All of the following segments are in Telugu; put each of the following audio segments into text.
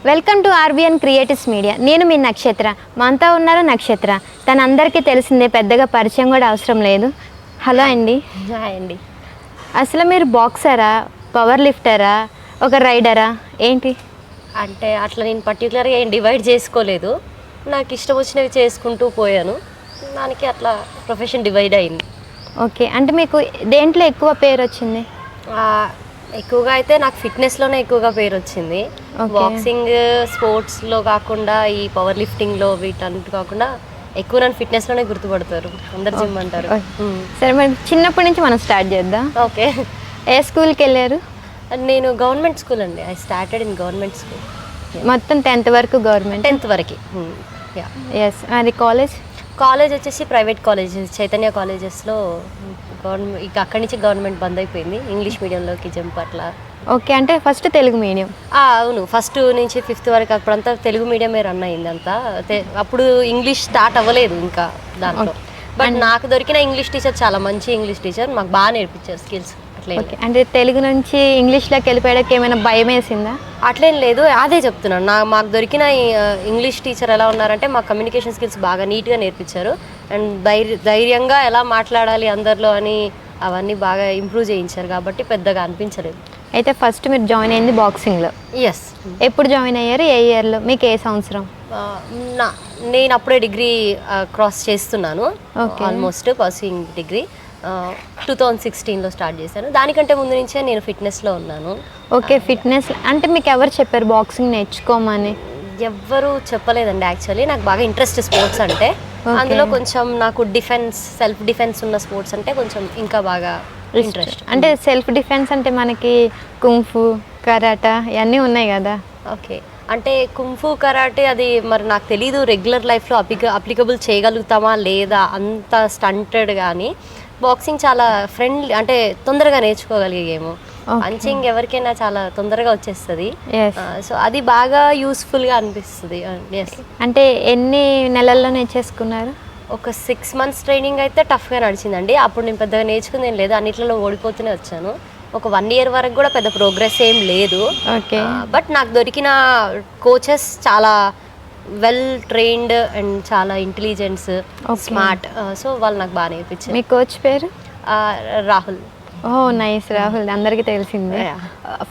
Welcome to RBN creatives media. నేను మీ నక్షత్ర. మనతో ఉన్నారు నక్షత్ర. తన అందరికీ తెలిసిందే, పెద్దగా పరిచయం కూడా అవసరం లేదు. హలో అండి. హాయ్ అండి. అసలు మీరు బాక్సరా, పవర్ లిఫ్టరా, ఒక రైడరా ఏంటి? అంటే అట్లా నేను పర్టికులర్గా ఏం డివైడ్ చేసుకోలేదు. నాకు ఇష్టం వచ్చినవి చేసుకుంటూ పోయాను. దానికి అట్లా ప్రొఫెషన్ డివైడ్ అయింది. ఓకే, అంటే మీకు దేంట్లో ఎక్కువ పేరు వచ్చింది? ఎక్కువగా అయితే నాకు ఫిట్నెస్లోనే ఎక్కువగా పేరు వచ్చింది. బాక్సింగ్ స్పోర్ట్స్లో కాకుండా ఈ పవర్ లిఫ్టింగ్లో వీటన్నిటి కాకుండా ఎక్కువ నన్ను ఫిట్నెస్లోనే గుర్తుపడతారు. అందరు జిమ్ అంటారు. సరే, మరి చిన్నప్పటి నుంచి మనం స్టార్ట్ చేద్దాం. ఓకే. ఏ స్కూల్కి వెళ్ళారు? నేను గవర్నమెంట్ స్కూల్ అండి. I started in government school. మొత్తం 10th వరకు గవర్నమెంట్? 10th వరకు. ఎస్. అది కాలేజ్ వచ్చేసి ప్రైవేట్ కాలేజ్ చైతన్య కాలేజెస్లో గవర్నమెంట్. ఇక అక్కడి నుంచి గవర్నమెంట్ బంద్ అయిపోయింది. ఇంగ్లీష్ మీడియంలోకి జంప్ అట్లా. ఓకే, అంటే ఫస్ట్ తెలుగు మీడియం? అవును, ఫస్ట్ నుంచి 5th వరకు అప్పుడంతా తెలుగు మీడియమే రన్ అయింది అంతా. అప్పుడు ఇంగ్లీష్ స్టార్ట్ అవ్వలేదు ఇంకా దాంట్లో. బట్ నాకు దొరికిన ఇంగ్లీష్ టీచర్ చాలా మంచి ఇంగ్లీష్ టీచర్, మాకు బాగా నేర్పించారు స్కిల్స్. ఓకే, అంటే తెలుగు నుంచి ఇంగ్లీష్లోకి వెళ్ళిపోయాక ఏమైనా భయం వేసిందా? అట్లేం లేదు, అదే చెప్తున్నాను. మాకు దొరికిన ఇంగ్లీష్ టీచర్ ఎలా ఉన్నారంటే మా కమ్యూనికేషన్ స్కిల్స్ బాగా నీట్గా నేర్పించారు. అండ్ ధైర్యంగా ఎలా మాట్లాడాలి అందరిలో అని అవన్నీ బాగా ఇంప్రూవ్ చేయించారు. కాబట్టి పెద్దగా అనిపించలేదు. అయితే ఫస్ట్ మీరు జాయిన్ అయింది బాక్సింగ్లో? ఎస్. ఎప్పుడు జాయిన్ అయ్యారు? ఏ ఇయర్లో? మీకు ఏ సంవత్సరం? నేను అప్పుడే డిగ్రీ క్రాస్ చేస్తున్నాను. ఆల్మోస్ట్ పర్సూయింగ్ డిగ్రీ 2016లో స్టార్ట్ చేశాను. దానికంటే ముందు నుంచే నేను ఫిట్నెస్లో ఉన్నాను. ఓకే, ఫిట్నెస్ అంటే మీకు ఎవరు చెప్పారు బాక్సింగ్ నేర్చుకోమని? ఎవ్వరు చెప్పలేదండి. యాక్చువల్లీ నాకు బాగా ఇంట్రెస్ట్ స్పోర్ట్స్ అంటే. అందులో కొంచెం నాకు సెల్ఫ్ డిఫెన్స్ ఉన్న స్పోర్ట్స్ అంటే కొంచెం ఇంకా బాగా ఇంట్రెస్ట్. అంటే సెల్ఫ్ డిఫెన్స్ అంటే మనకి కుంఫు, కరాటా ఇవన్నీ ఉన్నాయి కదా. ఓకే, అంటే కుంఫు, కరాటే అది మరి నాకు తెలీదు రెగ్యులర్ లైఫ్లో అప్లికబుల్ చేయగలుగుతామా లేదా అంత స్టంటెడ్. కానీ బాక్సింగ్ చాలా ఫ్రెండ్లీ, అంటే తొందరగా నేర్చుకోగలిగేమో. పంచింగ్ ఎవరికైనా చాలా తొందరగా వచ్చేస్తుంది. సో అది బాగా యూస్ఫుల్గా అనిపిస్తుంది. అంటే ఎన్ని నెలల్లో నేర్చేసుకున్నారు? ఒక 6 months ట్రైనింగ్ అయితే టఫ్గా నడిచిందండి. అప్పుడు నేను పెద్దగా నేర్చుకుంది ఏం లేదు, అన్నిట్లలో ఓడిపోతూనే వచ్చాను. ఒక 1 year వరకు కూడా పెద్ద ప్రోగ్రెస్ ఏం లేదు. ఓకే, బట్ నాకు దొరికిన కోచెస్ చాలా వెల్ ట్రైన్డ్ అండ్ చాలా ఇంటెలిజెన్స్, స్మార్ట్. సో వాళ్ళు నాకు బాగా నేర్పించారు. మీ కోచ్ పేరు? రాహుల్. ఓ నైస్, రాహుల్ అందరికీ తెలిసిందే.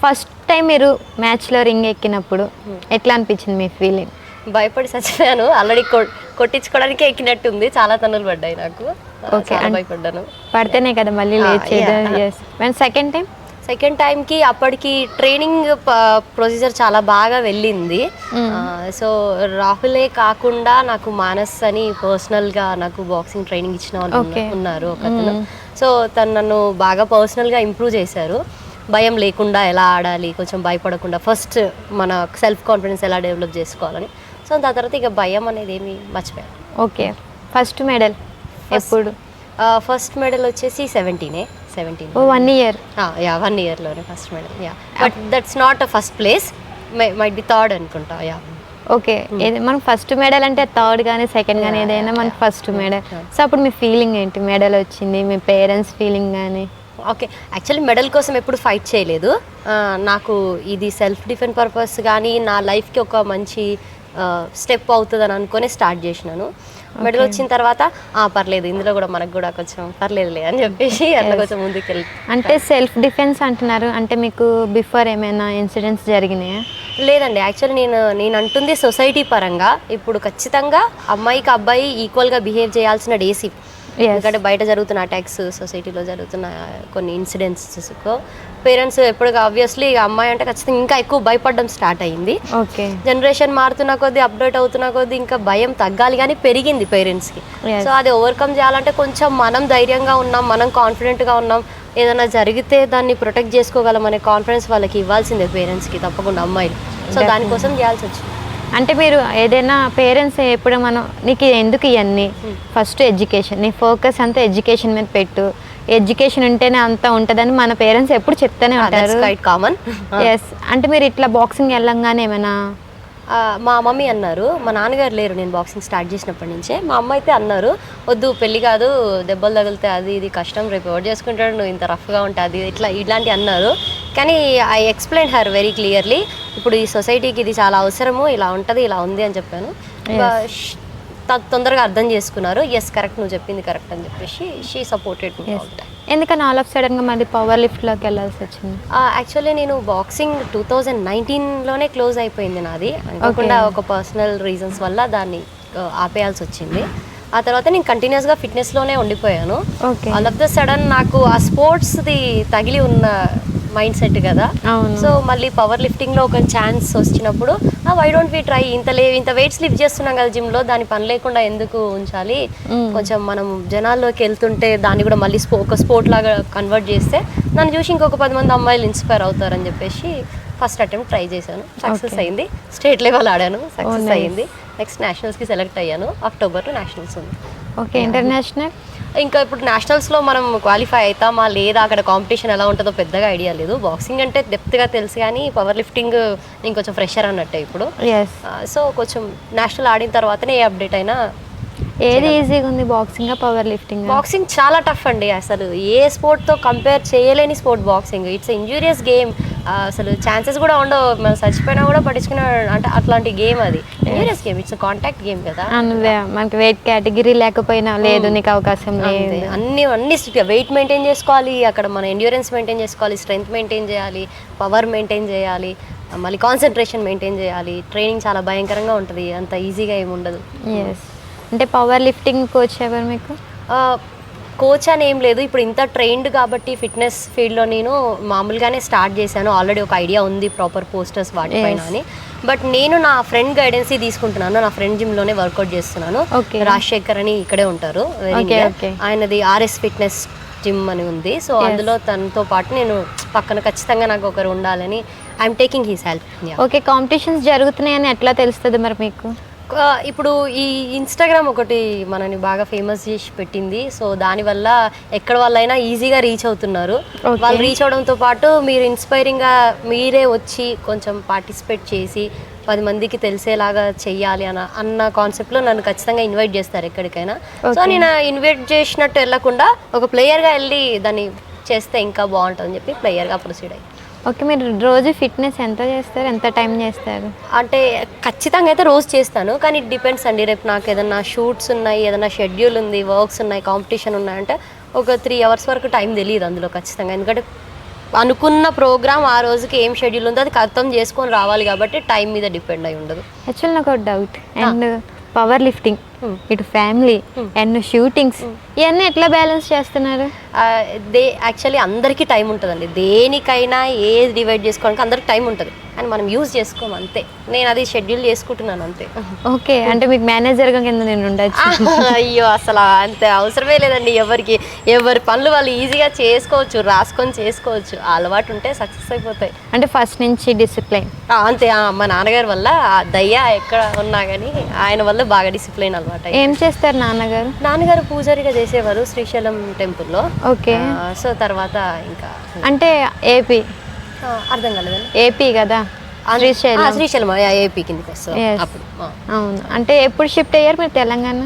ఫస్ట్ టైం మీరు మ్యాచ్లో రింగ్ ఎక్కినప్పుడు ఎట్లా అనిపించింది మీ ఫీలింగ్? భయపడి చచ్చిపోయాను. ఆల్రెడీ కొట్టించుకోవడానికి ఎక్కినట్టుంది. చాలా తన్నులు పడ్డాయి నాకు. ఓకే, భయపడ్డాను. పడితేనే కదా మళ్ళీ లేచేది. సెకండ్ టైంకి అప్పటికి ట్రైనింగ్ ప్రొసీజర్ చాలా బాగా వెళ్ళింది. సో రాహులే కాకుండా నాకు మానస్ అని పర్సనల్గా నాకు బాక్సింగ్ ట్రైనింగ్ ఇచ్చిన వాళ్ళు ఉన్నారు ఒకతను. సో తను నన్ను బాగా పర్సనల్గా ఇంప్రూవ్ చేశారు. భయం లేకుండా ఎలా ఆడాలి, కొంచెం భయపడకుండా ఫస్ట్ మన సెల్ఫ్ కాన్ఫిడెన్స్ ఎలా డెవలప్ చేసుకోవాలని. సో దాని తర్వాత ఇక భయం అనేది ఏమి మర్చిపోయాను. ఓకే, ఫస్ట్ మెడల్ ఎప్పుడు? ఫస్ట్ మెడల్ వచ్చేసి 17. 1 year? 1 yearలోనే first medal. But that's not a first place, might be third అనుకుంటా. ఓకే, మనం ఫస్ట్ మెడల్ అంటే థర్డ్ కానీ సెకండ్ కానీ ఏదైనా మనకి ఫస్ట్ మెడల్. సో అప్పుడు మీ ఫీలింగ్ ఏంటి? మెడల్ వచ్చింది, మీ పేరెంట్స్ ఫీలింగ్ కానీ? ఓకే, యాక్చువల్లీ మెడల్ కోసం ఎప్పుడు ఫైట్ చేయలేదు. నాకు ఇది సెల్ఫ్ డిఫెన్స్ పర్పస్ కానీ నా లైఫ్కి ఒక మంచి స్టెప్ అవుతుందని అనుకుని స్టార్ట్ చేసినాను. మెడల్ వచ్చిన తర్వాత పర్లేదు, ఇందులో కూడా మనకు కూడా కొంచెం పర్లేదులే అని చెప్పేసి అట్లా కొంచెం ముందుకు వెళ్ళి. అంటే సెల్ఫ్ డిఫెన్స్ అంటున్నారు, అంటే మీకు బిఫోర్ ఏమైనా ఇన్సిడెంట్స్ జరిగినాయా? లేదండి, యాక్చువల్లీ నేను అంటుంది సొసైటీ పరంగా. ఇప్పుడు ఖచ్చితంగా అమ్మాయికి అబ్బాయి ఈక్వల్గా బిహేవ్ చేయాల్సిన డేస్. ఎందుకంటే బయట జరుగుతున్న అటాక్స్, సొసైటీలో జరుగుతున్న కొన్ని ఇన్సిడెంట్స్కు పేరెంట్స్ ఎప్పుడు ఆబ్వియస్లీ అమ్మాయి అంటే ఖచ్చితంగా ఇంకా ఎక్కువ భయపడడం స్టార్ట్ అయింది. ఓకే, జనరేషన్ మారుతున్న కొద్దీ, అప్డేట్ అవుతున్న కొద్దీ ఇంకా భయం తగ్గాలి కానీ పెరిగింది పేరెంట్స్కి. సో అది ఓవర్కమ్ చేయాలంటే కొంచెం మనం ధైర్యంగా ఉన్నాం, మనం కాన్ఫిడెంట్గా ఉన్నాం, ఏదైనా జరిగితే దాన్ని ప్రొటెక్ట్ చేసుకోగలం అనే కాన్ఫిడెన్స్ వాళ్ళకి ఇవ్వాల్సిందే పేరెంట్స్కి తప్పకుండా అమ్మాయిలు. సో దానికోసం చేయాల్సి వచ్చింది. అంటే మీరు ఏదైనా పేరెంట్స్ ఎప్పుడు నీకు ఎందుకు ఇవన్నీ, ఫస్ట్ ఎడ్యుకేషన్, నీ ఫోకస్ అంతా ఎడ్యుకేషన్ మీద పెట్టు, ఎడ్యుకేషన్ ఉంటేనే అంతా ఉంటుందని మన పేరెంట్స్ ఎప్పుడు చెప్తూనే ఉంటారు. కామన్. ఎస్. అంటే మీరు ఇట్లా బాక్సింగ్ వెళ్ళంగానే ఏమైనా మా మమ్మీ అన్నారు, మా నాన్నగారు లేరు నేను బాక్సింగ్ స్టార్ట్ చేసినప్పటి నుంచే. మా అమ్మ అయితే అన్నారు, వద్దు పెళ్ళి కాదు, దెబ్బలు తగిలితే అది ఇది కష్టం, రేపు ఎవరు చేసుకుంటాడు, నువ్వు ఇంత రఫ్గా ఉంటుంది ఇట్లాంటివి అన్నారు. కానీ I explain her very clearly, ఇప్పుడు ఈ సొసైటీకి ఇది చాలా అవసరము, ఇలా ఉంటుంది, ఇలా ఉంది అని చెప్పాను. తొందరగా అర్థం చేసుకున్నారు. ఎస్ కరెక్ట్, నువ్వు చెప్పింది కరెక్ట్ అని చెప్పేసి షీ సపోర్టెడ్ మీ. ఎందుకని ఆల్ ఆఫ్ సడన్గా మళ్ళీ పవర్ లిఫ్ట్లోకి వెళ్ళాల్సి వచ్చింది? యాక్చువల్లీ నేను బాక్సింగ్ 2019లోనే క్లోజ్ అయిపోయింది నాది, అనుకోకుండా ఒక పర్సనల్ రీజన్స్ వల్ల దాన్ని ఆపేయాల్సి వచ్చింది. ఆ తర్వాత నేను కంటిన్యూస్గా ఫిట్నెస్లోనే ఉండిపోయాను. ఆల్ ఆఫ్ ద సడన్ నాకు ఆ స్పోర్ట్స్ది తగిలి ఉన్న మైండ్ సెట్ కదా, సో మళ్ళీ పవర్ లిఫ్టింగ్లో ఒక ఛాన్స్ వచ్చినప్పుడు వై డోంట్ వి ట్రై, ఇంత వెయిట్స్ లిఫ్ట్ చేస్తున్నాం కదా జిమ్లో, దాని పని లేకుండా ఎందుకు ఉంచాలి, కొంచెం మనం జనాల్లోకి వెళ్తుంటే దాన్ని కూడా మళ్ళీ ఒక స్పోర్ట్ లాగా కన్వర్ట్ చేస్తే నన్ను చూసి ఇంకొక 10 మంది అమ్మాయిలు ఇన్స్పైర్ అవుతారని చెప్పేసి ఫస్ట్ అటెంప్ట్ ట్రై చేశాను. సక్సెస్ అయింది. స్టేట్ లెవెల్ ఆడాను, సక్సెస్ అయింది. నెక్స్ట్ నేషనల్స్కి సెలెక్ట్ అయ్యాను. అక్టోబర్ నేషనల్స్ ఉంది. ఓకే, ఇంటర్నేషనల్ ఇంకా ఇప్పుడు నేషనల్స్లో మనం క్వాలిఫై అవుతామా లేదా, అక్కడ కాంపిటీషన్ ఎలా ఉంటుందో పెద్దగా ఐడియా లేదు. బాక్సింగ్ అంటే డెప్త్గా తెలుసు, కానీ పవర్ లిఫ్టింగ్ ఇంకొంచెం ఫ్రెషర్ అన్నట్టే ఇప్పుడు. సో కొంచెం నేషనల్ ఆడిన తర్వాతనే ఏ అప్డేట్ అయినా. ఏది ఈజీగా ఉంది, బాక్సింగ్ పవర్ లిఫ్టింగ్? బాక్సింగ్ చాలా టఫ్ అండి, అసలు ఏ స్పోర్ట్తో కంపేర్ చేయలేని sport boxing. It's injurious game, అసలు ఛాన్సెస్ కూడా ఉండవు, మనం చచ్చిపోయినా కూడా పట్టించుకునే అంటే అట్లాంటి గేమ్ అది. Injurious game, it's contact game కదా. మనకి వెయిట్ కేటగిరీ లేకపోయినా లేదు, నీకు అవకాశం లేదు. అన్ని వెయిట్ మెయింటైన్ చేసుకోవాలి, అక్కడ మన ఎండ్యూరెన్స్ మెయింటైన్ చేసుకోవాలి, స్ట్రెంగ్త్ మెయింటైన్ చేయాలి, పవర్ మెయింటైన్ చేయాలి, మళ్ళీ కాన్సన్ట్రేషన్ మెయింటైన్ చేయాలి. ట్రైనింగ్ చాలా భయంకరంగా ఉంటుంది, అంత ఈజీగా ఏమి ఉండదు. అంటే పవర్ లిఫ్టింగ్ కోచ్ ఎవరు మీకు? కోచ్ అని ఏం లేదు, ఇప్పుడు ఇంత ట్రైన్డ్ కాబట్టి ఫిట్నెస్ ఫీల్డ్లో నేను మామూలుగానే స్టార్ట్ చేశాను. ఆల్రెడీ ఒక ఐడియా ఉంది ప్రాపర్ పోస్టర్స్ వాటిపైన అని. బట్ నేను నా ఫ్రెండ్ గైడెన్స్ తీసుకుంటున్నాను, నా ఫ్రెండ్ జిమ్లోనే వర్కౌట్ చేస్తున్నాను. రాజశేఖర్ అని ఇక్కడే ఉంటారు, ఆయనది ఆర్ఎస్ ఫిట్నెస్ జిమ్ అని ఉంది. సో అందులో తనతో పాటు నేను పక్కన ఖచ్చితంగా నాకు ఒకరు ఉండాలని I'm taking he's help. Okay, competitions జరుగుతున్నాయని ఎట్లా తెలుస్తుంది మరి మీకు? ఇప్పుడు ఈ ఇన్స్టాగ్రామ్ ఒకటి మనని బాగా ఫేమస్ చేసి పెట్టింది. సో దానివల్ల ఎక్కడ వాళ్ళైనా ఈజీగా రీచ్ అవుతున్నారు. వాళ్ళు రీచ్ అవడంతో పాటు మీరు ఇన్స్పైరింగ్గా మీరే వచ్చి కొంచెం పార్టిసిపేట్ చేసి 10 మందికి తెలిసేలాగా చెయ్యాలి అన్న కాన్సెప్ట్లో నన్ను ఖచ్చితంగా ఇన్వైట్ చేస్తారు ఎక్కడికైనా. సో నేను ఇన్వైట్ చేసినట్టు వెళ్ళకుండా ఒక ప్లేయర్గా వెళ్ళి దాన్ని చేస్తే ఇంకా బాగుంటుందని చెప్పి ప్లేయర్గా ప్రొసీడ్ అయ్యి. ఓకే, మీరు రోజు ఫిట్నెస్ ఎంత చేస్తారు, ఎంత టైం చేస్తారు? అంటే ఖచ్చితంగా అయితే రోజు చేస్తాను, కానీ ఇట్ డిపెండ్స్ అండి. రేపు నాకు ఏదైనా షూట్స్ ఉన్నాయి, ఏదైనా షెడ్యూల్ ఉంది, వర్క్స్ ఉన్నాయి, కాంపిటీషన్ ఉన్నాయంటే ఒక 3 hours వరకు టైం తెలియదు అందులో ఖచ్చితంగా. ఎందుకంటే అనుకున్న ప్రోగ్రామ్ ఆ రోజుకి ఏం షెడ్యూల్ ఉందో అది అర్థం చేసుకొని రావాలి కాబట్టి టైం మీద డిపెండ్ అయి ఉండదు. యాక్చువల్ నాకు ఒక డౌట్, అండ్ పవర్ లిఫ్టింగ్, ఇటు ఫ్యామిలీ అండ్ షూటింగ్స్, ఇవన్నీ ఎట్లా బ్యాలెన్స్ చేస్తున్నారు? యాక్చువల్లీ అందరికీ టైం ఉంటుందండి, దేనికైనా ఏది డివైడ్ చేసుకోవడానికి అందరికి టైం ఉంటుంది, అని మనం యూజ్ చేసుకోము అంతే. నేను అది షెడ్యూల్ చేసుకుంటున్నాను అంతే. ఓకే, అంటే మీకు మేనేజర్గా కింద నేను ఉండొచ్చు? అయ్యో అసలు అంతే అవసరమే లేదండి, ఎవరి పనులు వాళ్ళు ఈజీగా చేసుకోవచ్చు, రాసుకొని చేసుకోవచ్చు. అలవాటు ఉంటే సక్సెస్ అయిపోతాయి. అంటే ఫస్ట్ నుంచి డిసిప్లైన్ అంతే. మా నాన్నగారి వల్ల దయ్య ఎక్కడ ఉన్నా కానీ ఆయన వల్ల బాగా డిసిప్లైన్ అలవాటు. ఏం చేస్తారు నాన్నగారు? నాన్నగారు పూజారిగా చేసేవారు శ్రీశైలం టెంపుల్లో. ఓకే, సో తర్వాత ఇంకా అంటే ఏపీ, అర్థం కాలేదండి. ఏపీ కదా శ్రీశైలం ఏపీ కిందకి వస్తాం అప్పుడు. అవును, అంటే ఎప్పుడు షిఫ్ట్ అయ్యారు మీరు తెలంగాణ?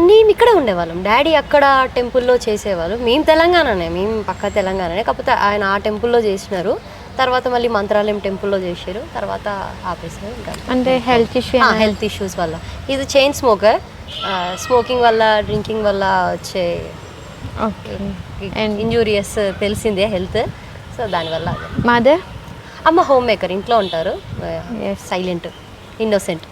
మేము ఇక్కడే ఉండేవాళ్ళం, డాడీ అక్కడ టెంపుల్లో చేసేవాళ్ళు. మేము తెలంగాణనే, మేము పక్క తెలంగాణనే, కాకపోతే ఆయన ఆ టెంపుల్లో చేసినారు. తర్వాత మళ్ళీ మంత్రాలయం టెంపుల్లో చేశారు, తర్వాత ఆపేసారు. ఇంకా అంటే హెల్త్ ఇష్యూస్ వల్ల. ఇది చైన్ స్మోకర్, స్మోకింగ్ వల్ల డ్రింకింగ్ వల్ల వచ్చే ఇంజూరియస్ తెలిసిందే హెల్త్. సో దానివల్ల. మదర్? అమ్మ హోమ్ మేకర్, ఇంట్లో ఉంటారు, సైలెంట్, ఇన్నోసెంట్.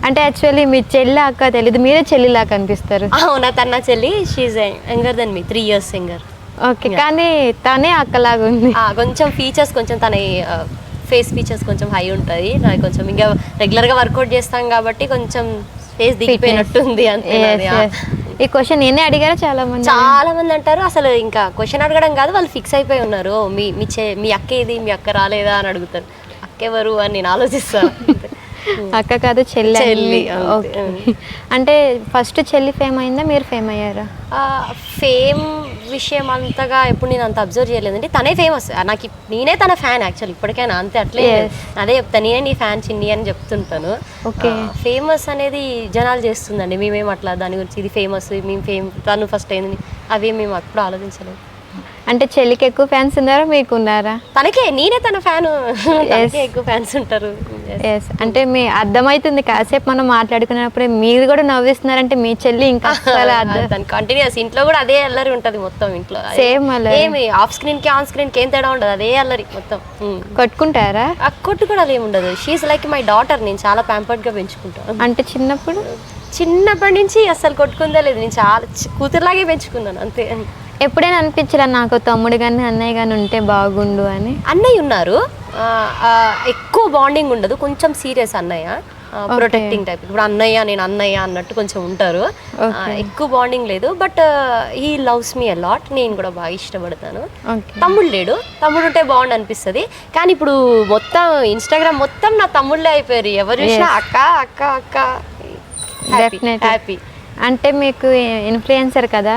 అంటే యాక్చువల్లీ మీ చెల్లి అక్క తెలీదు, మీరే చెల్లిలా కనిపిస్తారు. అవునా, తన చెల్లి, she's younger than me, 3 years younger. Okay, కానీ తనే అక్కలాగా ఉంది. కొంచెం ఫీచర్స్, కొంచెం తన ఫేస్ ఫీచర్స్ కొంచెం హై ఉంటుంది. నాకు కొంచెం ఇంకా రెగ్యులర్గా వర్కౌట్ చేస్తాం కాబట్టి కొంచెం ఫేస్ దిగిపోయినట్టుంది అంతే. ఈ క్వశ్చన్ నేనే అడిగారా? చాలా మంది అంటారు. అసలు ఇంకా క్వశ్చన్ అడగడం కాదు, వాళ్ళు ఫిక్స్ అయిపోయి ఉన్నారు. మీ అక్క ఏది, మీ అక్క రాలేదా అని అడుగుతారు. అక్క ఎవరు అని నేను ఆలోచిస్తాను. అక్క కాదు, చెల్లి. అంటే ఫస్ట్ చెల్లి ఫేమ్ అయిందా, మీరు ఫేమ్ అయ్యారా? ఫేమ్ విషయం అంతగా ఎప్పుడు నేను అంత అబ్జర్వ్ చేయలేదండి. తనే ఫేమస్, నాకు నేనే తన ఫ్యాన్ యాక్చువల్ ఇప్పటికైనా, అంతే అట్లే అదే చెప్తాను, నేనే నీ ఫ్యాన్ చిన్ని అని చెప్తుంటాను. ఫేమస్ అనేది జనాలు చేస్తుందండి, మేమేం అట్లా దాని గురించి ఇది ఫేమస్ మేము తను ఫస్ట్ అయింది అవి మేము అప్పుడు ఆలోచించలేదు. అంటే చెల్లికి ఎక్కువ ఫ్యాన్స్ ఉన్నారా మీకు ఉన్నారా? తనకే, నేనే తన ఫ్యాను, తనకే ఎక్కువ ఫ్యాన్స్ ఉంటారు. అంటే మీ అర్థమవుతుంది కాసేపు మనం మాట్లాడుకున్నప్పుడే మీరు కూడా నవ్విస్తున్నారంటే మీ చెల్లి ఇంకా కంటిన్యూస్ ఇంట్లో కూడా అదే అల్లరి ఉంటది మొత్తం ఇంట్లో. సేమ్ ఏమి ఆఫ్ స్క్రీన్ కి ఆన్ స్క్రీన్ కి ఏం తేడా ఉండదు, అదే అల్లరి మొత్తం. కొట్టుకుంటారా? కొట్టుకోవడాలు ఏమి ఉండదు. షీఈ్ లైక్ మై డాటర్, నేను చాలా ప్యాంపర్డ్ గా పెంచుకుంటాను. అంటే చిన్నప్పటి నుంచి అసలు కొట్టుకుందే లేదు, నేను చాలా కూతురులాగే పెంచుకున్నాను అంతే. ఎప్పుడైనా అనిపించరా నాకు తమ్ముడు కానీ అన్నయ్య కానీ ఉంటే బాగుండు అని? అన్నయ్య ఉన్నారు, ఎక్కువ బాండింగ్ ఉండదు, కొంచెం సీరియస్ అన్నయ్య, ప్రొటెక్టింగ్ టైప్. ఇప్పుడు అన్నయ్య నేను అన్నయ్య అన్నట్టు కొంచెం ఉంటారు, ఎక్కువ బాండింగ్ లేదు. But he loves me a lot, నేను కూడా బాగా ఇష్టపడతాను. తమ్ముడు లేడు, తమ్ముడు ఉంటే బాగుండు అనిపిస్తుంది. కానీ ఇప్పుడు మొత్తం ఇన్స్టాగ్రామ్ మొత్తం నా తమ్ముళ్ళే అయిపోయారు, ఎవరు చూసినా అక్క అక్క అక్క. హ్యాపీ. అంటే మీకు ఇన్ఫ్లుయెన్సర్ కదా,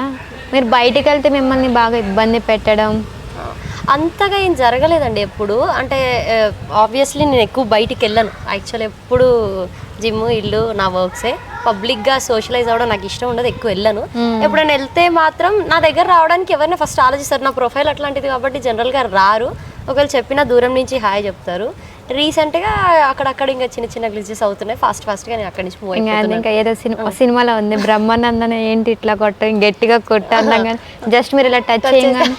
మీరు బయటికి వెళ్తే మిమ్మల్ని బాగా ఇబ్బంది పెట్టడం అంతగా ఏం జరగలేదండి ఎప్పుడు. అంటే ఆబ్వియస్లీ నేను ఎక్కువ బయటికి వెళ్ళను యాక్చువల్, ఎప్పుడు జిమ్ ఇల్లు నా వర్క్సే. పబ్లిక్గా సోషలైజ్ అవ్వడం నాకు ఇష్టం ఉండదు, ఎక్కువ వెళ్ళను. ఎప్పుడైనా వెళ్తే మాత్రం నా దగ్గర రావడానికి ఎవరైనా ఫస్ట్ ఆలోచిస్తారు, నా ప్రొఫైల్ అట్లాంటిది కాబట్టి జనరల్గా రారు. ఒకవేళ చెప్పినా దూరం నుంచి హాయ్ చెప్తారు. రీసెంట్గా అక్కడక్కడ ఇంకా చిన్న చిన్న గ్లిచెస్ అవుతున్నాయి, ఫాస్ట్గా నేను అక్కడి నుంచి మూవ్ అయిపోతున్నాను. ఇంకా ఏదో సినిమాలో ఉంది బ్రహ్మానందన ఏంటి ఇట్లా కొట్ట గట్టిగా కొట్టాను కానీ జస్ట్ మీరు ఇలా టచ్ చేయగానే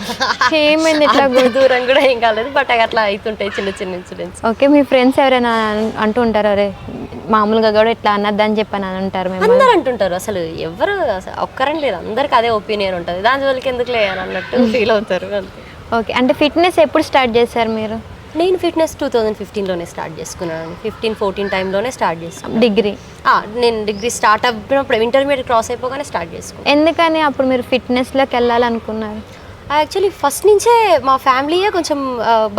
ఏమైంది, ఇట్లా దూరం కూడా ఏం కాలేదు, బట్ అట్లా అవుతుంటాయి చిన్న చిన్న ఇన్సిడెంట్స్. ఓకే, మీ ఫ్రెండ్స్ ఎవరైనా అంటూ ఉంటారు అరే మామూలుగా కూడా ఇట్లా అన్నదని చెప్పని అని అంటారు? అందరు అంటుంటారు, అసలు ఎవరు ఒక్కరని లేదు, అందరికి అదే ఒపీనియన్ ఉంటుంది, దాని వల్లకి ఎందుకు లేదు అన్నట్టు ఫీల్ అవుతారు అంతే. ఓకే, అంటే ఫిట్నెస్ ఎప్పుడు స్టార్ట్ చేశారు మీరు? నేను ఫిట్నెస్ 2015లోనే స్టార్ట్ చేసుకున్నాను, 15-14 టైంలోనే స్టార్ట్ చేసుకున్నాను. నేను డిగ్రీ స్టార్ట్ అయినప్పుడు ఇంటర్మీడియట్ క్రాస్ అయిపోగానే స్టార్ట్ చేసుకున్నాను. ఎందుకని అప్పుడు మీరు ఫిట్నెస్లోకి వెళ్ళాలనుకున్నారు? యాక్చువల్లీ ఫస్ట్ నుంచే మా ఫ్యామిలీయే కొంచెం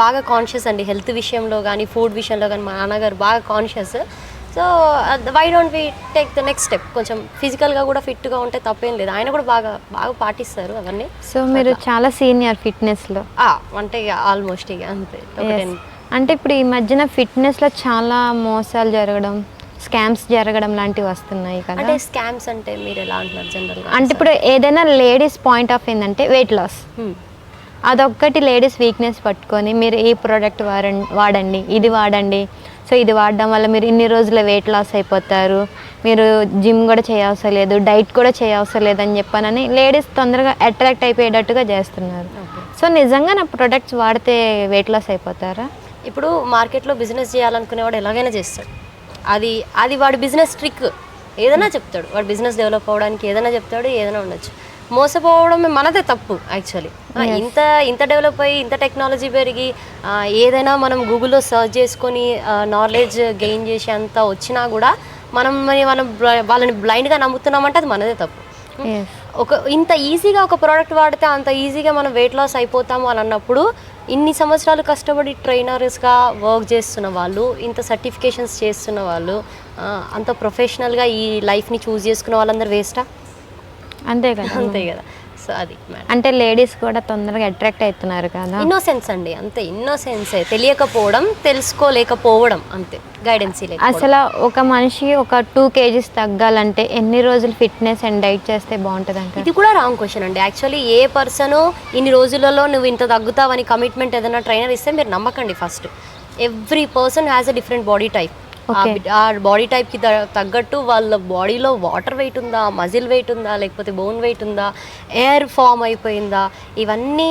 బాగా కాన్షియస్ అండి, హెల్త్ విషయంలో కానీ ఫుడ్ విషయంలో కానీ. మా నాన్నగారు బాగా conscious. So why don't we take the next step, కొంచెం ఫిజికల్గా కూడా ఫిట్గా ఉంటే తప్పేం లేదు. ఆయన కూడా బాగా పాటిస్తారు అవన్నీ. సో మీరు చాలా సీనియర్ ఫిట్నెస్లో? అంటే ఇక ఆల్మోస్ట్ ఇక అంతే. అంటే ఇప్పుడు ఈ మధ్యన ఫిట్నెస్లో చాలా మోసాలు జరగడం, స్కామ్స్ జరగడం లాంటివి వస్తున్నాయి కదా. అంటే స్కామ్స్ అంటే మీరు ఎలా అంటున్నారు జనరల్గా? అంటే ఇప్పుడు ఏదైనా లేడీస్ పాయింట్ ఆఫ్ ఏంటంటే వెయిట్ లాస్, అదొక్కటి లేడీస్ వీక్నెస్ పట్టుకొని మీరు ఈ ప్రోడక్ట్ వాడండి, ఇది వాడండి, సో ఇది వాడడం వల్ల మీరు ఇన్ని రోజుల వెయిట్ లాస్ అయిపోతారు, మీరు జిమ్ కూడా చేయవసరం లేదు, డైట్ కూడా చేయవసరం లేదని చెప్పానని లేడీస్ తొందరగా అట్రాక్ట్ అయిపోయేటట్టుగా చేస్తున్నారు. సో నిజంగా నా ప్రొడక్ట్స్ వాడితే వెయిట్ లాస్ అయిపోతారా? ఇప్పుడు మార్కెట్లో బిజినెస్ చేయాలనుకునేవాడు ఎలాగైనా చేస్తాడు, అది వాడి బిజినెస్ ట్రిక్, ఏదైనా చెప్తాడు, వాడు బిజినెస్ డెవలప్ అవ్వడానికి ఏదైనా చెప్తాడు, ఏదైనా ఉండొచ్చు. మోసపోవడం మనదే తప్పు యాక్చువల్లీ. ఇంత డెవలప్ అయ్యి ఇంత టెక్నాలజీ పెరిగి ఏదైనా మనం గూగుల్లో సర్చ్ చేసుకొని నాలెడ్జ్ గెయిన్ చేసి అంత వచ్చినా కూడా మనం వాళ్ళని బ్లైండ్గా నమ్ముతున్నామంటే అది మనదే తప్పు. ఇంత ఈజీగా ఒక ప్రోడక్ట్ వాడితే అంత ఈజీగా మనం వెయిట్ లాస్ అయిపోతాము అని అన్నప్పుడు ఇన్ని సంవత్సరాలు కష్టపడి ట్రైనర్స్గా వర్క్ చేస్తున్న వాళ్ళు, ఇంత సర్టిఫికేషన్స్ చేస్తున్న వాళ్ళు, అంత ప్రొఫెషనల్గా ఈ లైఫ్ని చూస్ చేసుకున్న వాళ్ళందరూ వేస్టా? అంతే కదా. సో అది అంటే లేడీస్ కూడా తొందరగా అట్రాక్ట్ అవుతున్నారు కదా. ఇన్నోసెన్స్ అండి, అంతే, ఇన్నోసెన్సే, తెలియకపోవడం, తెలుసుకోలేకపోవడం, అంతే, గైడెన్స్. అసలు ఒక మనిషి ఒక 2 kgs తగ్గాలంటే ఎన్ని రోజులు ఫిట్నెస్ అండ్ డైట్ చేస్తే బాగుంటుంది అంటే? ఇది కూడా రాంగ్ క్వశ్చన్ అండి యాక్చువల్లీ. ఏ పర్సన్ ఇన్ని రోజులలో నువ్వు ఇంత తగ్గుతావని కమిట్మెంట్ ఏదైనా ట్రైనర్ ఇస్తే మీరు నమ్మకండి. First every person has a different body type. ఆ బాడీ టైప్కి తగ్గట్టు వాళ్ళ బాడీలో వాటర్ వెయిట్ ఉందా, మజిల్ వెయిట్ ఉందా, లేకపోతే బోన్ వెయిట్ ఉందా, ఎయిర్ ఫామ్ అయిపోయిందా, ఇవన్నీ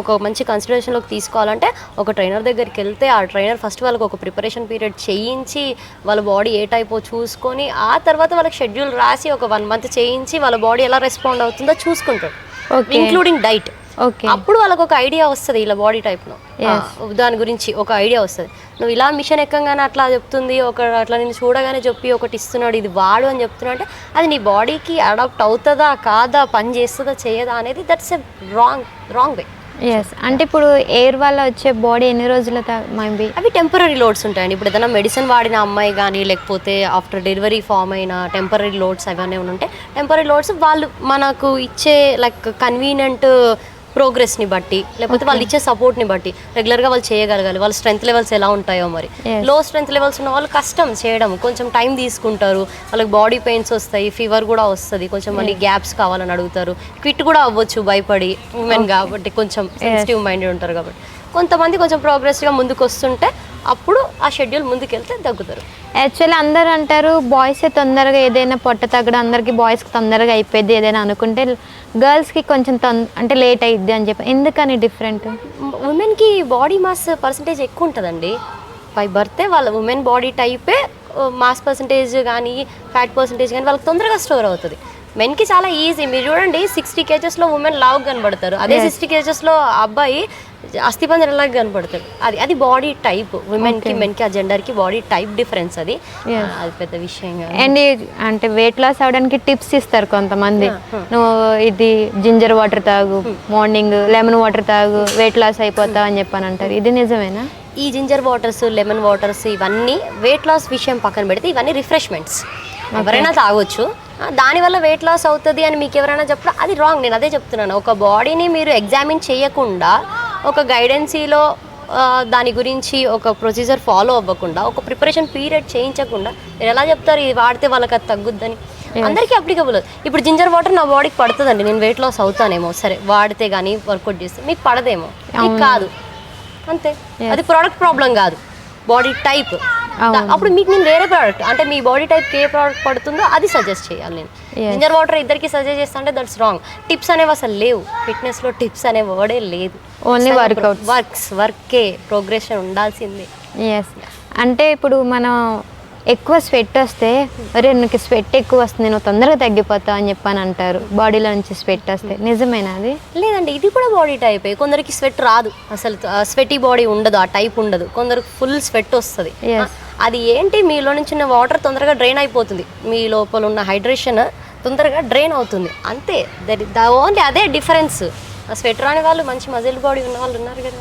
ఒక మంచి కన్సిడరేషన్లోకి తీసుకోవాలంటే ఒక ట్రైనర్ దగ్గరికి వెళ్తే ఆ ట్రైనర్ ఫస్ట్ వాళ్ళకి ఒక ప్రిపరేషన్ పీరియడ్ చేయించి వాళ్ళ బాడీ ఏ టైపో చూసుకొని ఆ తర్వాత వాళ్ళకి షెడ్యూల్ రాసి ఒక 1 month చేయించి వాళ్ళ బాడీ ఎలా రెస్పాండ్ అవుతుందో చూసుకుంటాడు, ఇంక్లూడింగ్ డైట్. అప్పుడు వాళ్ళకి ఒక ఐడియా వస్తుంది ఇలా బాడీ టైప్లో, దాని గురించి ఒక ఐడియా వస్తుంది. నువ్వు ఇలా మిషన్ ఎక్కగానే అట్లా చెప్తుంది, అట్లా నేను చూడగానే చెప్పి ఒకటి ఇస్తున్నాడు ఇది వాడు అని చెప్తున్నాడు అంటే అది నీ బాడీకి అడాప్ట్ అవుతుందా కాదా, పని చేస్తుందా చేయదా అనేది that's a wrong way. Yes అంటే ఇప్పుడు ఎయిర్ వల్ల వచ్చే బాడీ ఎన్ని రోజుల మేబీ అవి టెంపరీ లోడ్స్ ఉంటాయండి. ఇప్పుడు ఏదైనా మెడిసిన్ వాడిన అమ్మాయి కానీ లేకపోతే ఆఫ్టర్ డెలివరీ ఫామ్ అయిన టెంపరీ లోడ్స్ అవన్నీ ఉంటే టెంపరీ లోడ్స్ వాళ్ళు మనకు ఇచ్చే లైక్ కన్వీనియంట్ ప్రోగ్రెస్ని బట్టి లేకపోతే వాళ్ళు ఇచ్చే సపోర్ట్ని బట్టి రెగ్యులర్గా వాళ్ళు చేయగలగాలి. వాళ్ళ స్ట్రెంత్ లెవెల్స్ ఎలా ఉంటాయో మరి లో స్ట్రెంత్ లెవెల్స్ ఉన్న వాళ్ళు కష్టం చేయడం, కొంచెం టైం తీసుకుంటారు, వాళ్ళకి బాడీ పెయిన్స్ వస్తాయి, ఫీవర్ కూడా వస్తుంది, కొంచెం మళ్ళీ గ్యాప్స్ కావాలని అడుగుతారు, క్విట్ కూడా అవ్వచ్చు భయపడి ఉమెన్ కాబట్టి కొంచెం సెన్సిటివ్ మైండెడ్ ఉంటారు కాబట్టి. కొంతమంది కొంచెం ప్రోగ్రెసివ్గా ముందుకు వస్తుంటే అప్పుడు ఆ షెడ్యూల్ ముందుకెళ్తే తగ్గుతారు. యాక్చువల్లీ అందరూ అంటారు బాయ్స్ తొందరగా ఏదైనా పొట్ట తగ్గడం అందరికి బాయ్స్కి తొందరగా అయిపోయింది ఏదైనా అనుకుంటే గర్ల్స్కి కొంచెం అంటే లేట్ అయ్యిద్ది అని చెప్పి. ఎందుకని డిఫరెంట్? ఉమెన్కి బాడీ మాస్ పర్సంటేజ్ ఎక్కువ ఉంటుందండి. బై బర్తే వాళ్ళ ఉమెన్ బాడీ టైపే మాస్ పర్సంటేజ్ కానీ ఫ్యాట్ పర్సంటేజ్ కానీ వాళ్ళకి తొందరగా స్టోర్ అవుతుంది. మెన్కి చాలా ఈజీ. మీరు చూడండి 60 kgsలో ఉమెన్ లావు కనబడతారు, అదే 60 kgsలో అబ్బాయి అస్థిపంజరంలాగా కనపడతాడు. అది బాడీ టైప్. ఉమెన్కి మెన్కి ఆ జెండర్కి బాడీ టైప్ డిఫరెన్స్. అది పెద్ద విషయం. అండ్ అంటే వెయిట్ లాస్ అవడానికి టిప్స్ ఇస్తారు కొంతమంది. నువ్వు ఇది జింజర్ వాటర్ తాగు, మార్నింగ్ లెమన్ వాటర్ తాగు, వెయిట్ లాస్ అయిపోతావు అని చెప్పని అంటారు. ఇది నిజమేనా? ఈ జింజర్ వాటర్స్, లెమన్ వాటర్స్ ఇవన్నీ వెయిట్ లాస్ విషయం పక్కన పెడితే ఇవన్నీ రిఫ్రెష్మెంట్స్. ఎవరైనా తాగొచ్చు, దానివల్ల వెయిట్ లాస్ అవుతుంది అని మీకు ఎవరైనా చెప్పినా అది రాంగ్. నేను అదే చెప్తున్నాను. ఒక బాడీని మీరు ఎగ్జామిన్ చేయకుండా, ఒక గైడెన్సీలో దాని గురించి ఒక ప్రొసీజర్ ఫాలో అవ్వకుండా, ఒక ప్రిపరేషన్ పీరియడ్ చేయించకుండా మీరు ఎలా చెప్తారు ఇది వాడితే వాళ్ళకి అది తగ్గుద్దని? అందరికీ అప్లికబుల్. ఇప్పుడు జింజర్ వాటర్ నా బాడీకి పడుతుందండి, నేను వెయిట్ లాస్ అవుతానేమో, సరే వాడితే కానీ వర్కౌట్ చేస్తే మీకు పడదేమో, మీకు కాదు, అంతే. అది ప్రోడక్ట్ ప్రాబ్లం కాదు, బాడీ టైప్. అప్పుడు మీకు నేను వేరే ప్రోడక్ట్ అంటే మీ బాడీ టైప్కి ఏ ప్రోడక్ట్ పడుతుందో అది సజెస్ట్ చేయాలి. నేను జింజర్ వాటర్ ఇద్దరికి సజెస్ట్ చేస్తా అంటే దట్స్ రాంగ్. టిప్స్ అనేవి అసలు లేవు ఫిట్నెస్లో, టిప్స్ అనే వర్డే లేదు. ఓన్లీ వర్కౌట్, వర్కే, ప్రోగ్రెషన్ ఉండాల్సిందే. ఎస్ అంటే ఇప్పుడు మనం ఎక్కువ స్వెట్ వస్తే అరే నీకు స్వెట్ ఎక్కువ వస్తుంది నువ్వు తొందరగా తగ్గిపోతావు అని చెప్పని అంటారు. బాడీలో నుంచి స్వెట్ వస్తే నిజమేనా అది? లేదండి, ఇది కూడా బాడీ టైపే. కొందరికి స్వెట్ రాదు, అసలు స్వెటీ బాడీ ఉండదు, ఆ టైప్ ఉండదు. కొందరికి ఫుల్ స్వెట్ వస్తుంది. అది ఏంటి, మీలో నుంచి ఉన్న వాటర్ తొందరగా డ్రైన్ అయిపోతుంది, మీ లోపల ఉన్న హైడ్రేషన్ తొందరగా డ్రైన్ అవుతుంది, అంతే. ఓన్లీ అదే డిఫరెన్స్. స్వెట్ రాని వాళ్ళు మంచి మజిల్ బాడీ ఉన్న వాళ్ళు ఉన్నారు కదా.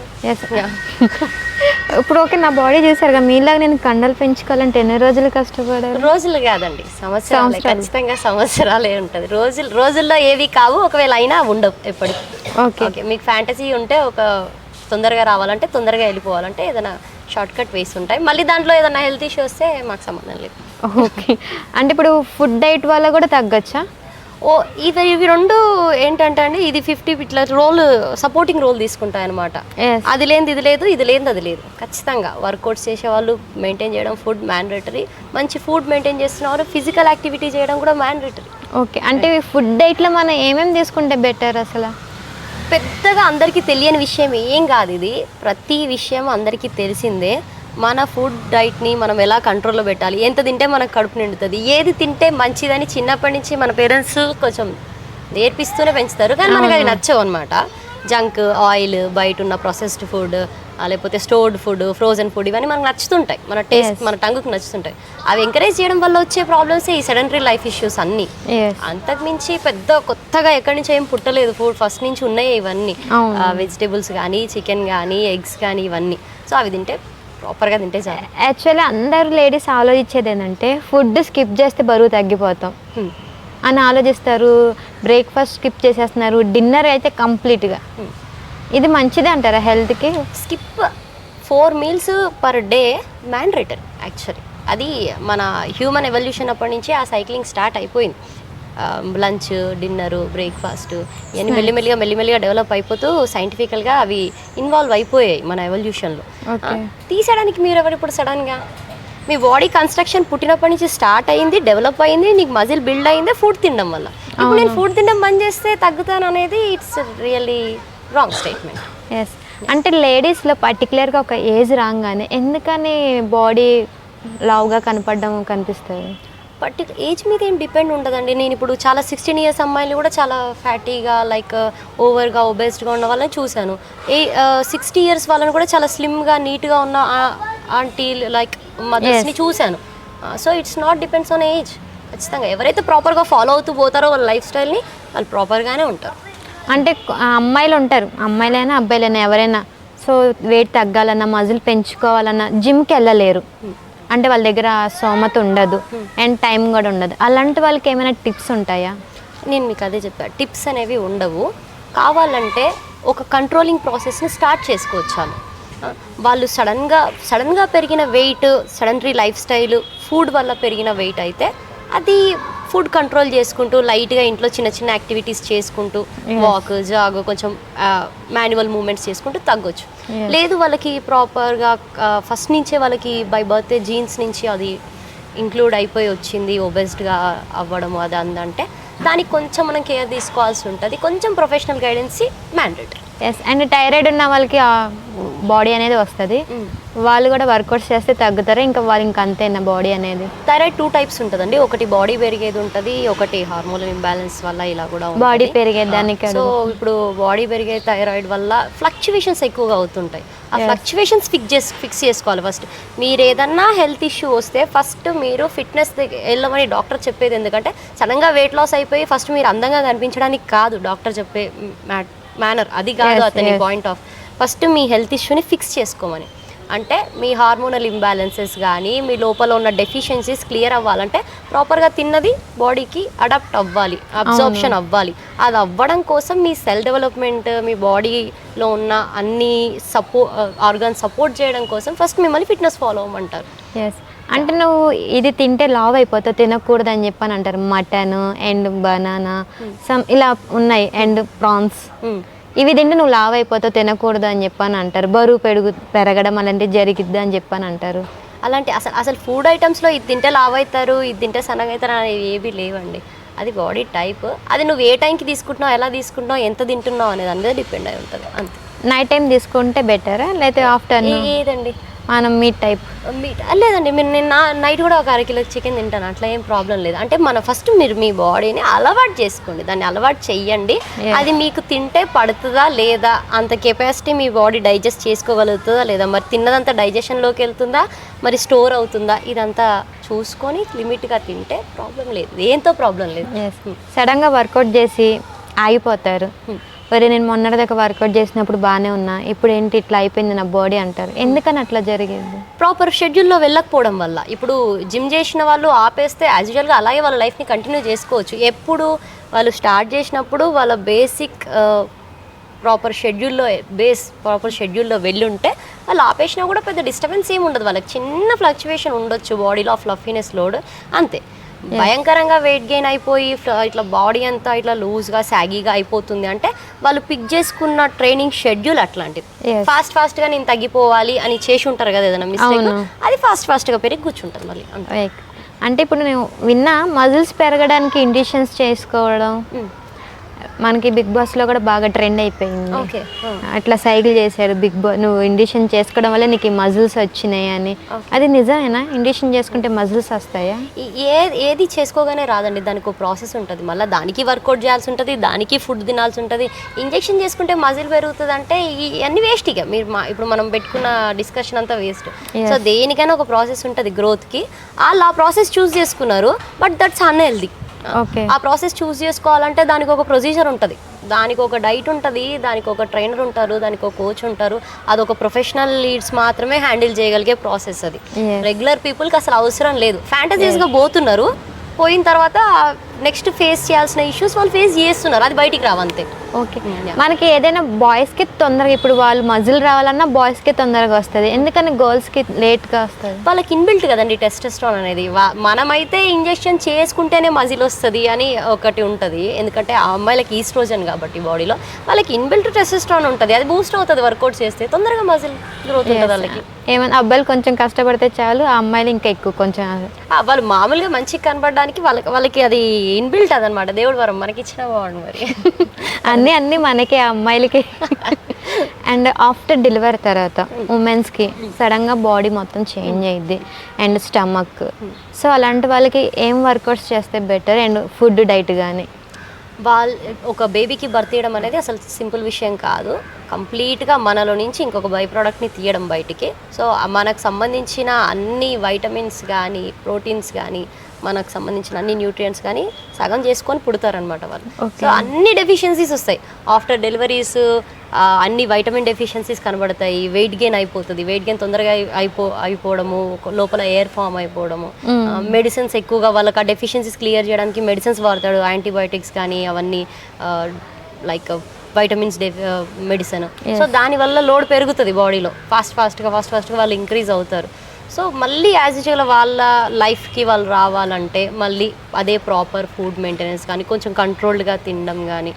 ఇప్పుడు ఓకే, నా బాడీ చూసారు కదా, మీలాగా నేను కండలు పెంచుకోవాలంటే ఎన్ని రోజులు కష్టపడాలి? రోజులు కాదండి, సంవత్సరాలు. ఖచ్చితంగా సంవత్సరాలే ఉంటుంది. రోజుల్లో ఏవి కావు, ఒకవేళ అయినా ఉండవు ఎప్పటికీ. ఓకే, మీకు ఫ్యాంటసీ ఉంటే ఒక తొందరగా రావాలంటే, తొందరగా వెళ్ళిపోవాలంటే ఏదైనా షార్ట్ కట్ వేసి ఉంటాయి. మళ్ళీ దాంట్లో ఏదైనా హెల్త్ ఇష్యూ వస్తే మాకు సంబంధం లేదు. ఓకే, అంటే ఇప్పుడు ఫుడ్ డైట్ వల్ల కూడా తగ్గచ్చా? ఇవి రెండు ఏంటంటే అండి, ఇది 50 ఇట్లా సపోర్టింగ్ రోల్ తీసుకుంటాయి అనమాట. అది లేనిది ఇది లేదు, ఇది లేనిది అది లేదు. ఖచ్చితంగా వర్కౌట్స్ చేసే వాళ్ళు మెయింటైన్ చేయడం ఫుడ్ మ్యాండేటరీ. మంచి ఫుడ్ మెయింటైన్ చేస్తున్న వాళ్ళు ఫిజికల్ యాక్టివిటీ చేయడం కూడా మ్యాండేటరీ. ఓకే, అంటే ఫుడ్ డైట్లో మనం ఏమేమి తీసుకుంటే బెటర్? అసలు పెద్దగా అందరికీ తెలియని విషయం ఏం కాదు ఇది. ప్రతి విషయం అందరికీ తెలిసిందే. మన ఫుడ్ డైట్ని మనం ఎలా కంట్రోల్లో పెట్టాలి, ఎంత తింటే మనకు కడుపు నిండుతుంది, ఏది తింటే మంచిదని చిన్నప్పటి నుంచి మన పేరెంట్స్ కొంచెం నేర్పిస్తూనే పెంచుతారు, కానీ మనకు అవి నచ్చవు అనమాట. జంక్, ఆయిల్, బయట ఉన్న ప్రాసెస్డ్ ఫుడ్, లేకపోతే స్టోర్డ్ ఫుడ్, ఫ్రోజన్ ఫుడ్, ఇవన్నీ మనకు నచ్చుతుంటాయి, మన టేస్ట్, మన టంగుకు నచ్చుతుంటాయి. అవి ఎంకరేజ్ చేయడం వల్ల వచ్చే ప్రాబ్లమ్స్ ఈ సెడెంటరీ లైఫ్ ఇష్యూస్ అన్నీ. అంతకుమించి పెద్ద కొత్తగా ఎక్కడి నుంచి ఏం పుట్టలేదు, ఫుడ్ ఫస్ట్ నుంచి ఉన్నాయి ఇవన్నీ. వెజిటేబుల్స్ కానీ, చికెన్ కానీ, ఎగ్స్ కానీ, ఇవన్నీ. సో అవి తింటే ప్రాపర్గా తింటే చాలు. యాక్చువల్లీ అందరు లేడీస్ ఆలోచించేది ఏంటంటే ఫుడ్ స్కిప్ చేస్తే బరువు తగ్గిపోతాం అని ఆలోచిస్తారు. బ్రేక్ఫాస్ట్ స్కిప్ చేసేస్తున్నారు, డిన్నర్ అయితే కంప్లీట్గా. ఇది మంచిదే అంటారా హెల్త్కి? Skip 4 meals per day mandatory actually. అది మన హ్యూమన్ ఎవల్యూషన్ అప్పటి నుంచి ఆ సైక్లింగ్ స్టార్ట్ అయిపోయింది. లంచ్, డిన్నరు, బ్రేక్ఫాస్ట్ ఇవన్నీ మెల్లిమెల్లిగా డెవలప్ అయిపోతూ సైంటిఫికల్గా అవి ఇన్వాల్వ్ అయిపోయాయి మన ఎవల్యూషన్లో. తీసేయడానికి మీరు ఎవరు ఇప్పుడు సడన్గా? మీ బాడీ కన్స్ట్రక్షన్ పుట్టినప్పటి నుంచి స్టార్ట్ అయింది, డెవలప్ అయింది, నీకు మజిల్ బిల్డ్ అయింది ఫుడ్ తినడం వల్ల. ఇప్పుడు నేను ఫుడ్ తినడం బంద్ చేస్తే తగ్గుతాను అనేది it's really wrong statement. Yes, అంటే లేడీస్లో పర్టికులర్గా ఒక ఏజ్ రాగానే ఎందుకని బాడీ లావుగా కనిపిస్తుంది? ఏజ్ మీద ఏం డిపెండ్ ఉండదండి. నేను ఇప్పుడు చాలా 16 years అమ్మాయిలు కూడా చాలా ఫ్యాటీగా, లైక్ ఓవర్గా, ఒబేస్డ్గా ఉన్న వాళ్ళని చూశాను. 60 years వాళ్ళని కూడా చాలా స్లిమ్గా, నీట్గా ఉన్న ఆంటీ లైక్ మదర్స్ని చూశాను. So it's not depends on age. ఖచ్చితంగా ఎవరైతే ప్రాపర్గా ఫాలో అవుతూ పోతారో వాళ్ళ లైఫ్ స్టైల్ని వాళ్ళు ప్రాపర్గానే ఉంటారు. అంటే అమ్మాయిలు ఉంటారు, అమ్మాయిలైనా అబ్బాయిలైనా ఎవరైనా, సో వెయిట్ తగ్గాలన్నా మజిల్ పెంచుకోవాలన్నా జిమ్కి వెళ్ళలేరు, అంటే వాళ్ళ దగ్గర స్తోమత ఉండదు అండ్ టైం కూడా ఉండదు. అలాంటి వాళ్ళకి ఏమైనా టిప్స్ ఉంటాయా? నేను మీకు అదే చెప్పాను, టిప్స్ అనేవి ఉండవు. కావాలంటే ఒక కంట్రోలింగ్ ప్రాసెస్ని స్టార్ట్ చేసుకోవచ్చు వాళ్ళు. సడన్గా పెరిగిన వెయిట్, సడన్రీ లైఫ్ స్టైల్, ఫుడ్ వల్ల పెరిగిన వెయిట్ అయితే అది ఫుడ్ కంట్రోల్ చేసుకుంటూ లైట్గా ఇంట్లో చిన్న చిన్న యాక్టివిటీస్ చేసుకుంటూ వాక్, జాగ్, కొంచెం మాన్యువల్ మూమెంట్స్ చేసుకుంటూ తగ్గొచ్చు. లేదు వాళ్ళకి ప్రాపర్గా ఫస్ట్ నుంచే వాళ్ళకి బై బర్త్డే జీన్స్ నుంచి అది ఇంక్లూడ్ అయిపోయి వచ్చింది, ఒబెస్డ్గా అవ్వడం అది అందంటే దానికి కొంచెం మనం కేర్ తీసుకోవాల్సి ఉంటుంది. కొంచెం professional guidance mandatory. Yes, and thyroid ఉన్న వాళ్ళకి బాడీ అనేది వస్తుంది, వాళ్ళు కూడా వర్కౌట్స్ చేస్తే తగ్గుతారు, ఇంకా వాళ్ళు ఇంకా అంతేనా బాడీ అనేది? థైరాయిడ్ 2 టైప్స్ ఉంటుందండి. ఒకటి బాడీ పెరిగేది ఉంటుంది, ఒకటి హార్మోనల్ ఇంబ్యాలెన్స్ వల్ల ఇలా కూడా బాడీ పెరిగేదానికి. సో ఇప్పుడు బాడీ పెరిగే థైరాయిడ్ వల్ల ఫ్లక్చువేషన్స్ ఎక్కువగా అవుతుంటాయి. ఆ ఫ్లక్చువేషన్స్ ఫిక్స్ చేసుకోవాలి. ఫస్ట్ మీరు ఏదన్నా హెల్త్ ఇష్యూ వస్తే ఫస్ట్ మీరు ఫిట్నెస్ వెళ్ళమని డాక్టర్ చెప్పేది. ఎందుకంటే సడన్గా వెయిట్ లాస్ అయిపోయి ఫస్ట్ మీరు అందంగా కనిపించడానికి కాదు డాక్టర్ చెప్పే మేనర్, అది కాదు అతని point of. First me health ఇష్యూని ఫిక్స్ చేసుకోమని, అంటే మీ హార్మోనల్ ఇంబ్యాలెన్సెస్ కానీ మీ లోపల ఉన్న డెఫిషియన్సీస్ క్లియర్ అవ్వాలంటే ప్రాపర్గా తిన్నది బాడీకి అడాప్ట్ అవ్వాలి, అబ్జార్ప్షన్ అవ్వాలి. అది అవ్వడం కోసం మీ సెల్ డెవలప్మెంట్, మీ బాడీలో ఉన్న అన్ని ఆర్గాన్ సపోర్ట్ చేయడం కోసం ఫస్ట్ మిమ్మల్ని ఫిట్నెస్ ఫాలో అవ్వమంటారు. ఎస్, అంటే నువ్వు ఇది తింటే లావ్ అయిపోతావు, తినకూడదు అని చెప్పని అంటారు. మటన్ అండ్ బనానా సమ్ ఇలా ఉన్నాయి, అండ్ ప్రాన్స్, ఇవి తింటే నువ్వు లావ్ అయిపోతావు, తినకూడదు అని చెప్పని అంటారు. బరువు పెరగడం అలాంటివి జరిగిద్ది అని చెప్పని అంటారు. అలాంటి అసలు ఫుడ్ ఐటమ్స్లో ఇది తింటే లావ్ అవుతారు, ఇది తింటే సన్నగా అవుతారు అనేవి ఏవి లేవండి. అది బాడీ టైప్, అది నువ్వు ఏ టైంకి తీసుకుంటున్నావు, ఎలా తీసుకుంటున్నావు, ఎంత తింటున్నావు అనేది అందరూ డిపెండ్ అయి ఉంటుంది అంతే. నైట్ టైం తీసుకుంటే బెటరా లేకపోతే ఆఫ్టర్నూన్? ఏదండి మనం మీట్ టైప్? మీట్ లేదండి, నేను నైట్ కూడా ఒక 1/2 కిలో చికెన్ తింటాను, అట్లా ఏం ప్రాబ్లం లేదు. అంటే మన ఫస్ట్ మీరు మీ బాడీని అలవాటు చేసుకోండి, దాన్ని అలవాటు చెయ్యండి. అది మీకు తింటే పడుతుందా లేదా, అంత కెపాసిటీ మీ బాడీ డైజెస్ట్ చేసుకోగలుగుతుందా లేదా, మరి తిన్నదంతా డైజెషన్లోకి వెళ్తుందా, మరి స్టోర్ అవుతుందా, ఇదంతా చూసుకొని లిమిట్గా తింటే ప్రాబ్లం లేదు, ఏంతో ప్రాబ్లం లేదు. సడన్గా వర్కౌట్ చేసి ఆగిపోతారు, మరి నేను మొన్నటిదాకా వర్కౌట్ చేసినప్పుడు బాగానే ఉన్నా, ఇప్పుడు ఏంటి ఇట్లా అయిపోయింది నా బాడీ అంటారు. ఎందుకని అట్లా జరిగింది? ప్రాపర్ షెడ్యూల్లో వెళ్ళకపోవడం వల్ల. ఇప్పుడు జిమ్ చేసిన వాళ్ళు ఆపేస్తే యాజ్ యూజువల్గా అలాగే వాళ్ళ లైఫ్ని కంటిన్యూ చేసుకోవచ్చు. ఎప్పుడు వాళ్ళు స్టార్ట్ చేసినప్పుడు వాళ్ళ బేసిక్ ప్రాపర్ షెడ్యూల్లో వెళ్ళుంటే వాళ్ళు ఆపేసినా కూడా పెద్ద డిస్టర్బెన్స్ ఏమి ఉండదు. వాళ్ళకి చిన్న ఫ్లక్చువేషన్ ఉండొచ్చు బాడీలో, ఫ్లఫీనెస్ లోడ్ అంతే. భయంకరంగా వెయిట్ గెయిన్ అయిపోయి ఇట్లా బాడీ అంతా ఇట్లా లూజ్గా సాగీగా అయిపోతుంది అంటే వాళ్ళు పిక్ చేసుకున్న ట్రైనింగ్ షెడ్యూల్ అట్లాంటిది. ఫాస్ట్గా నేను తగ్గిపోవాలి అని చేసి ఉంటారు కదా ఏదైనా మిస్టేక్, అది ఫాస్ట్గా పెరిగి కూర్చుంటుంది మళ్ళీ. అంటే ఇప్పుడు నేను విన్నా మజిల్స్ పెరగడానికి ఇంజెక్షన్స్ చేసుకోవడం మనకి బిగ్ బాస్లో కూడా బాగా ట్రెండ్ అయిపోయింది. అట్లా సైకిల్ చేశారు బిగ్ బాస్, నువ్వు ఇండిషన్ చేసుకోవడం వల్ల నీకు మజిల్స్ వచ్చినాయి అని. అది నిజమేనా? ఇండిషన్ చేసుకుంటే మజిల్స్ వస్తాయా? ఏది చేసుకోగానే రాదండి, దానికి ఒక ప్రాసెస్ ఉంటుంది, మళ్ళీ దానికి వర్కౌట్ చేయాల్సి ఉంటుంది, దానికి ఫుడ్ తినాల్సి ఉంటుంది. ఇంజెక్షన్ చేసుకుంటే మజిల్ పెరుగుతుంది అంటే ఇవన్నీ వేస్ట్. ఇక మీరు ఇప్పుడు మనం పెట్టుకున్న డిస్కషన్ అంతా వేస్ట్. సో దేనికైనా ఒక ప్రాసెస్ ఉంటుంది గ్రోత్కి, వాళ్ళు ఆ ప్రాసెస్ చూస్ చేసుకున్నారు, బట్ దట్స్ అన్హెల్దీ. ఆ ప్రాసెస్ చూస్ చేసుకోవాలంటే దానికి ఒక ప్రొసీజర్ ఉంటుంది, దానికి ఒక డైట్ ఉంటుంది, దానికి ఒక ట్రైనర్ ఉంటారు, దానికి ఒక కోచ్ ఉంటారు. అదొక ప్రొఫెషనల్ లీడ్స్ మాత్రమే హ్యాండిల్ చేయగలిగే ప్రాసెస్ అది. రెగ్యులర్ పీపుల్కి అసలు అవసరం లేదు. ఫ్యాంటసీస్గా పోతున్నారు, పోయిన తర్వాత నెక్స్ట్ ఫేస్ చేయాల్సిన ఇష్యూస్ వాళ్ళు ఫేస్ చేస్తున్నారు, అది బయటికి రావంతే. ఓకే, మనకి ఏదైనా బాయ్స్కి తొందరగా, ఇప్పుడు వాళ్ళు మజిల్ రావాలన్నా బాయ్స్కి తొందరగా వస్తుంది, ఎందుకని గర్ల్స్కి లేట్గా వస్తుంది? వాళ్ళకి ఇన్బిల్ట్ కదండి టెస్టోస్టెరాన్ అనేది. మనమైతే ఇంజెక్షన్ చేసుకుంటేనే మజిల్ వస్తుంది అని ఒకటి ఉంటుంది, ఎందుకంటే ఆ అమ్మాయిలకి ఈస్ట్రోజన్ కాబట్టి బాడీలో వాళ్ళకి ఇన్బిల్ట్ టెస్టోస్టెరాన్ ఉంటుంది, అది బూస్ట్ అవుతుంది వర్కౌట్ చేస్తే, తొందరగా మజిల్ గ్రోత్ ఉంటుంది వాళ్ళకి. ఏమైనా అబ్బాయిలు కొంచెం కష్టపడితే చాలు, ఆ అమ్మాయిలు ఇంకా ఎక్కువ కొంచెం వాళ్ళు మామూలుగా మంచిగా కనపడడానికి వాళ్ళకి అది ఇన్బిల్ట్ అదనమాట, దేవుడు వరం మనకి ఇచ్చిన బాగుండు మరి. అన్నీ మనకి, ఆ అమ్మాయిలకి. అండ్ ఆఫ్టర్ డెలివరీ తర్వాత ఉమెన్స్కి సడన్గా బాడీ మొత్తం చేంజ్ అయ్యిద్ది అండ్ స్టమక్, సో అలాంటి వాళ్ళకి ఏం వర్కౌట్స్ చేస్తే బెటర్, అండ్ ఫుడ్ డైట్ కానీ? ఒక బేబీకి బర్త్ తీయడం అనేది అసలు సింపుల్ విషయం కాదు. కంప్లీట్గా మనలో నుంచి ఇంకొక బై ప్రోడక్ట్ని తీయడం బయటికి. సో మనకు సంబంధించిన అన్ని వైటమిన్స్ కానీ, ప్రోటీన్స్ కానీ, మనకు సంబంధించిన అన్ని న్యూట్రియంట్స్ కానీ సగం చేసుకొని పుడతారనమాట వాళ్ళు. Okay. సో అన్ని డెఫిషియన్సీస్ వస్తాయి ఆఫ్టర్ డెలివరీస్. అన్ని వైటమిన్ డెఫిషియన్సీస్ కనబడతాయి, వెయిట్ గెయిన్ అయిపోతుంది, వెయిట్ గెయిన్ తొందరగా అయిపోవడము, లోపల ఎయిర్ ఫామ్ అయిపోవడము, మెడిసిన్స్ ఎక్కువగా వాళ్ళకి ఆ డెఫిషియన్సీస్ క్లియర్ చేయడానికి మెడిసిన్స్ వాడతాడు, యాంటీబయాటిక్స్ కానీ అవన్నీ లైక్ వైటమిన్స్ మెడిసిన్. సో దానివల్ల లోడ్ పెరుగుతుంది బాడీలో, ఫాస్ట్గా వాళ్ళు ఇంక్రీజ్ అవుతారు. సో మళ్ళీ యాజ్ యూజువల్ వాళ్ళ లైఫ్కి వాళ్ళు రావాలంటే మళ్ళీ అదే ప్రాపర్ ఫుడ్ మెయింటెనెన్స్ కానీ, కొంచెం కంట్రోల్డ్గా తినడం కానీ,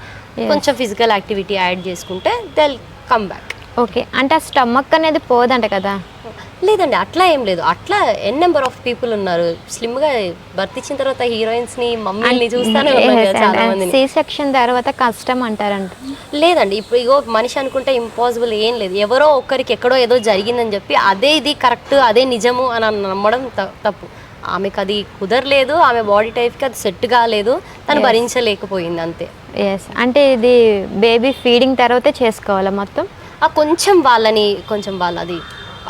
కొంచెం ఫిజికల్ యాక్టివిటీ యాడ్ చేసుకుంటే దే కమ్ బ్యాక్. ఓకే, అంటే ఆ స్టమక్ అనేది పోదంట కదా? లేదండి, అట్లా ఏం లేదు. అట్లా నెంబర్ ఆఫ్ పీపుల్ ఉన్నారు స్లిమ్గా బర్త్ ఇచ్చిన తర్వాత హీరోయిన్స్ని మమ్మల్ని చూస్తానే ఉన్నారు కదా చాలా మంది. సి సెక్షన్ తర్వాత కష్టం అంటారంట. లేదండి, ఇప్పుడు ఇగో మనిషి అనుకుంటే ఇంపాసిబుల్ ఏం లేదు. ఎవరో ఒక్కరికి ఎక్కడో ఏదో జరిగిందని చెప్పి అదే ఇది కరెక్ట్, అదే నిజము అని నమ్మడం తప్పు. ఆమెకు అది కుదరలేదు, ఆమె బాడీ టైప్కి అది సెట్ కాలేదు, తను భరించలేకపోయింది అంతే. ఎస్, అంటే ఇది బేబీ ఫీడింగ్ తర్వాతే చేసుకోవాలా మొత్తం? కొంచెం వాళ్ళది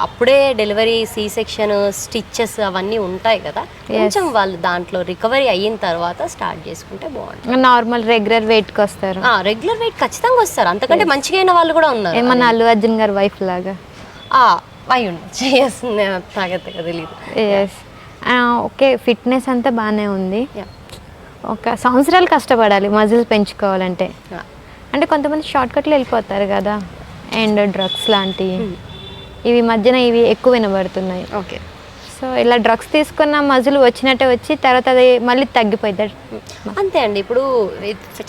అప్పుడే డెలివరీ, సి సెక్షన్, స్టిచెస్ అవన్నీ ఉంటాయి కదా, కొంచెం వాళ్ళు దాంట్లో రికవరీ అయిన తర్వాత స్టార్ట్ చేసుకుంటే బాగుంటుంది. నార్మల్ రెగ్యులర్ వెయిట్కి వస్తారు? రెగ్యులర్ వెయిట్ ఖచ్చితంగా వస్తారు, అంతకంటే మంచిగా అయిన వాళ్ళు కూడా ఉన్నారు. ఏమన్నా అల్లు అర్జున్ గారి వైఫ్ లాగా అయి ఉండొచ్చు, నాకైతే తెలియదు. Yes, okay. ఫిట్నెస్ అంతా బాగానే ఉంది. ఒక సంవత్సరాలు కష్టపడాలి మజిల్స్ పెంచుకోవాలంటే. అంటే కొంతమంది షార్ట్ కట్లు వెళ్ళిపోతారు కదా, అండ్ డ్రగ్స్ లాంటివి, ఇవి మధ్యన ఇవి ఎక్కువ వినబడుతున్నాయి. ఓకే, సో ఇలా డ్రగ్స్ తీసుకున్న మజిల్ వచ్చినట్టే వచ్చి తర్వాత అది మళ్ళీ తగ్గిపోయింది. అంతే అండి. ఇప్పుడు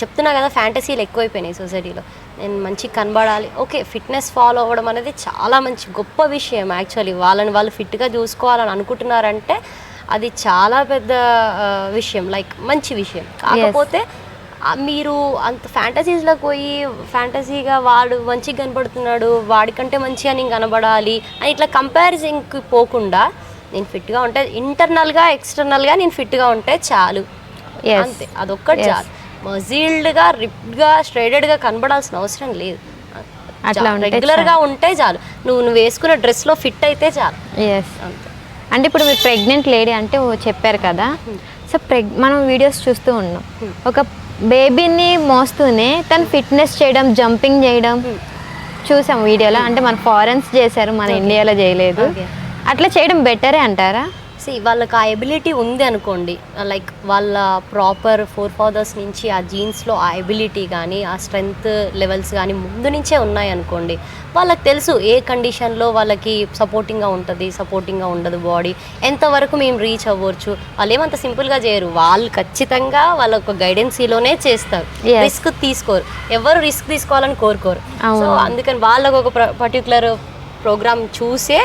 చెప్తున్నా కదా, ఫ్యాంటసీలు ఎక్కువైపోయినాయి సొసైటీలో. నేను మంచి కనబడాలి, ఓకే, ఫిట్నెస్ ఫాలో అవ్వడం అనేది చాలా మంచి గొప్ప విషయం. యాక్చువల్లీ వాళ్ళని వాళ్ళు ఫిట్గా చూసుకోవాలని అనుకుంటున్నారంటే అది చాలా పెద్ద విషయం, లైక్ మంచి విషయం. కాకపోతే మీరు అంత ఫ్యాంటసీస్లోకి పోయి ఫ్యాంటసీగా వాడు మంచిగా కనపడుతున్నాడు, వాడికంటే మంచిగా నేను కనబడాలి అని ఇట్లా కంపారిజన్కి పోకుండా, నేను ఫిట్గా ఉంటే ఇంటర్నల్గా ఎక్స్టర్నల్గా నేను ఫిట్గా ఉంటే చాలు, అంతే, అదొక్కటి చాలు. మజిల్డ్గా, రిప్డ్గా, స్ట్రైడెడ్గా కనబడాల్సిన అవసరం లేదు. అట్లా రెగ్యులర్గా ఉంటే చాలు, నువ్వు వేసుకున్న డ్రెస్లో ఫిట్ అయితే చాలు. ఎస్, అంతే. అంటే ఇప్పుడు మీరు ప్రెగ్నెంట్ లేడీ అంటే చెప్పారు కదా, సో మనం వీడియోస్ చూస్తూ ఉన్నాం, ఒక బేబీని మోస్తూనే తను ఫిట్నెస్ చేయడం, జంపింగ్ చేయడం చూసాం వీడియోలో. అంటే మన ఫారెన్స్ చేశారు, మన ఇండియాలో చేయలేదు. అట్లా చేయడం బెటరే అంటారా? వాళ్ళకి ఆ ఎబిలిటీ ఉంది అనుకోండి, లైక్ వాళ్ళ ప్రాపర్ ఫోర్ ఫాదర్స్ నుంచి ఆ జీన్స్లో ఆ ఎబిలిటీ కానీ, ఆ స్ట్రెంగ్త్ లెవెల్స్ కానీ ముందు నుంచే ఉన్నాయి అనుకోండి, వాళ్ళకి తెలుసు ఏ కండిషన్లో వాళ్ళకి సపోర్టింగ్గా ఉంటుంది, సపోర్టింగ్గా ఉండదు బాడీ, ఎంతవరకు మేము రీచ్ అవ్వచ్చు. వాళ్ళు ఏమంత సింపుల్గా చేయరు, వాళ్ళు ఖచ్చితంగా వాళ్ళ ఒక గైడెన్సీలోనే చేస్తారు, రిస్క్ తీసుకోరు, ఎవరు రిస్క్ తీసుకోవాలని కోరుకోరు. సో అందుకని వాళ్ళకు ఒక పర్టికులర్ ప్రోగ్రామ్ చూసే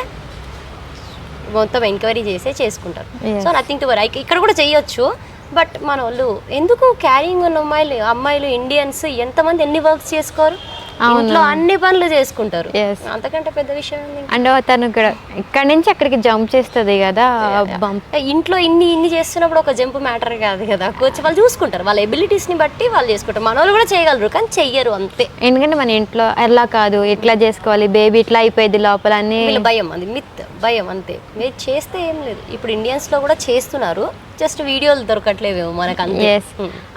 మొత్తం ఎంక్వైరీ చేసే చేసుకుంటారు. So nothing to worry. ఇక్కడ కూడా చేయొచ్చు, బట్ మన వాళ్ళు ఎందుకు క్యారింగ్ ఉన్న అమ్మాయిలు ఇండియన్స్ ఎంతమంది ఎన్ని వర్క్స్ చేసుకోరు, ఇంట్లో అన్ని పనులు చేసుకుంటారు, అంతకంటే పెద్ద విషయం. అంటే తను ఇక్కడ నుంచి అక్కడికి జంప్ చేస్తుంది కదా, ఇంట్లో ఇన్ని చేస్తున్నప్పుడు ఒక జంప్ మ్యాటర్ కాదు కదా, కొంచెం వాళ్ళు చూసుకుంటారు, వాళ్ళ ఎబిలిటీస్ని బట్టి వాళ్ళు చేసుకుంటారు. మన వాళ్ళు కూడా చేయగలరు కానీ చెయ్యరు, అంతే. ఎందుకంటే మన ఇంట్లో ఎలా కాదు, ఇట్లా చేసుకోవాలి, బేబీ ఇట్లా అయిపోయింది లోపల అని భయం, అది మిత్, భయం, అంతే. మీరు చేస్తే ఏం లేదు, ఇప్పుడు ఇండియన్స్లో కూడా చేస్తున్నారు, జస్ట్ వీడియోలు దొరకట్లేవేమో మనకు, అంతే.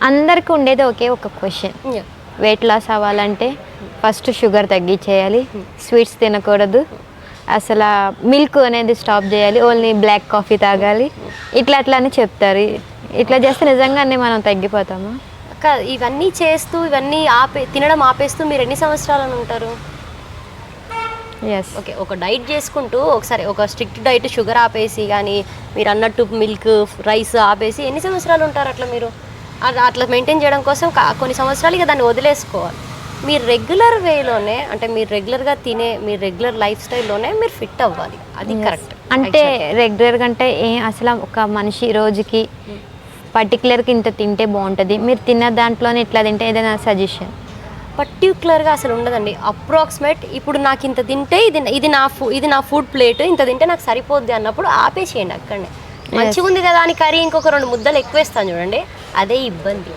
అందరికి ఉండేది ఒకే ఒక క్వశ్చన్, వెయిట్ లాస్ అవ్వాలంటే ఫస్ట్ షుగర్ తగ్గించేయాలి, స్వీట్స్ తినకూడదు, అసలు మిల్క్ అనేది స్టాప్ చేయాలి, ఓన్లీ బ్లాక్ కాఫీ తాగాలి, ఇట్లా అని చెప్తారు. ఇట్లా చేస్తే నిజంగానే మనం తగ్గిపోతామా? ఇవన్నీ చేస్తూ ఇవన్నీ తినడం ఆపేస్తూ మీరు ఎన్ని సంవత్సరాలను ఉంటారు? ఓకే, ఒక డైట్ చేసుకుంటూ ఒకసారి ఒక స్ట్రిక్ట్ డైట్, షుగర్ ఆపేసి కానీ మీరు అన్నట్టు మిల్క్, రైస్ ఆపేసి ఎన్ని సంవత్సరాలు ఉంటారు అట్లా? మీరు అట్లా మెయింటైన్ చేయడం కోసం కొన్ని సంవత్సరాలు ఇక దాన్ని వదిలేసుకోవాలి. మీరు రెగ్యులర్ వేలోనే, అంటే మీరు రెగ్యులర్గా తినే మీ రెగ్యులర్ లైఫ్ స్టైల్లోనే మీరు ఫిట్ అవ్వాలి, అది కరెక్ట్. అంటే రెగ్యులర్గా అంటే అసలు ఒక మనిషి రోజుకి పర్టికులర్గా ఇంత తింటే బాగుంటుంది, మీరు తిన్న దాంట్లోనే ఇట్లా తింటే ఏదైనా సజెషన్? పర్టికులర్గా అసలు ఉండదండి, అప్రాక్సిమేట్. ఇప్పుడు నాకు ఇంత తింటే ఇది నా ఫుడ్ ప్లేట్, ఇంత తింటే నాకు సరిపోద్ది అన్నప్పుడు ఆపేసేయండి అక్కడనే. మంచిగా ఉంది కదా అని కర్రీ ఇంకొక 2 ముద్దలు ఎక్కువేస్తాను చూడండి, అదే ఇబ్బంది.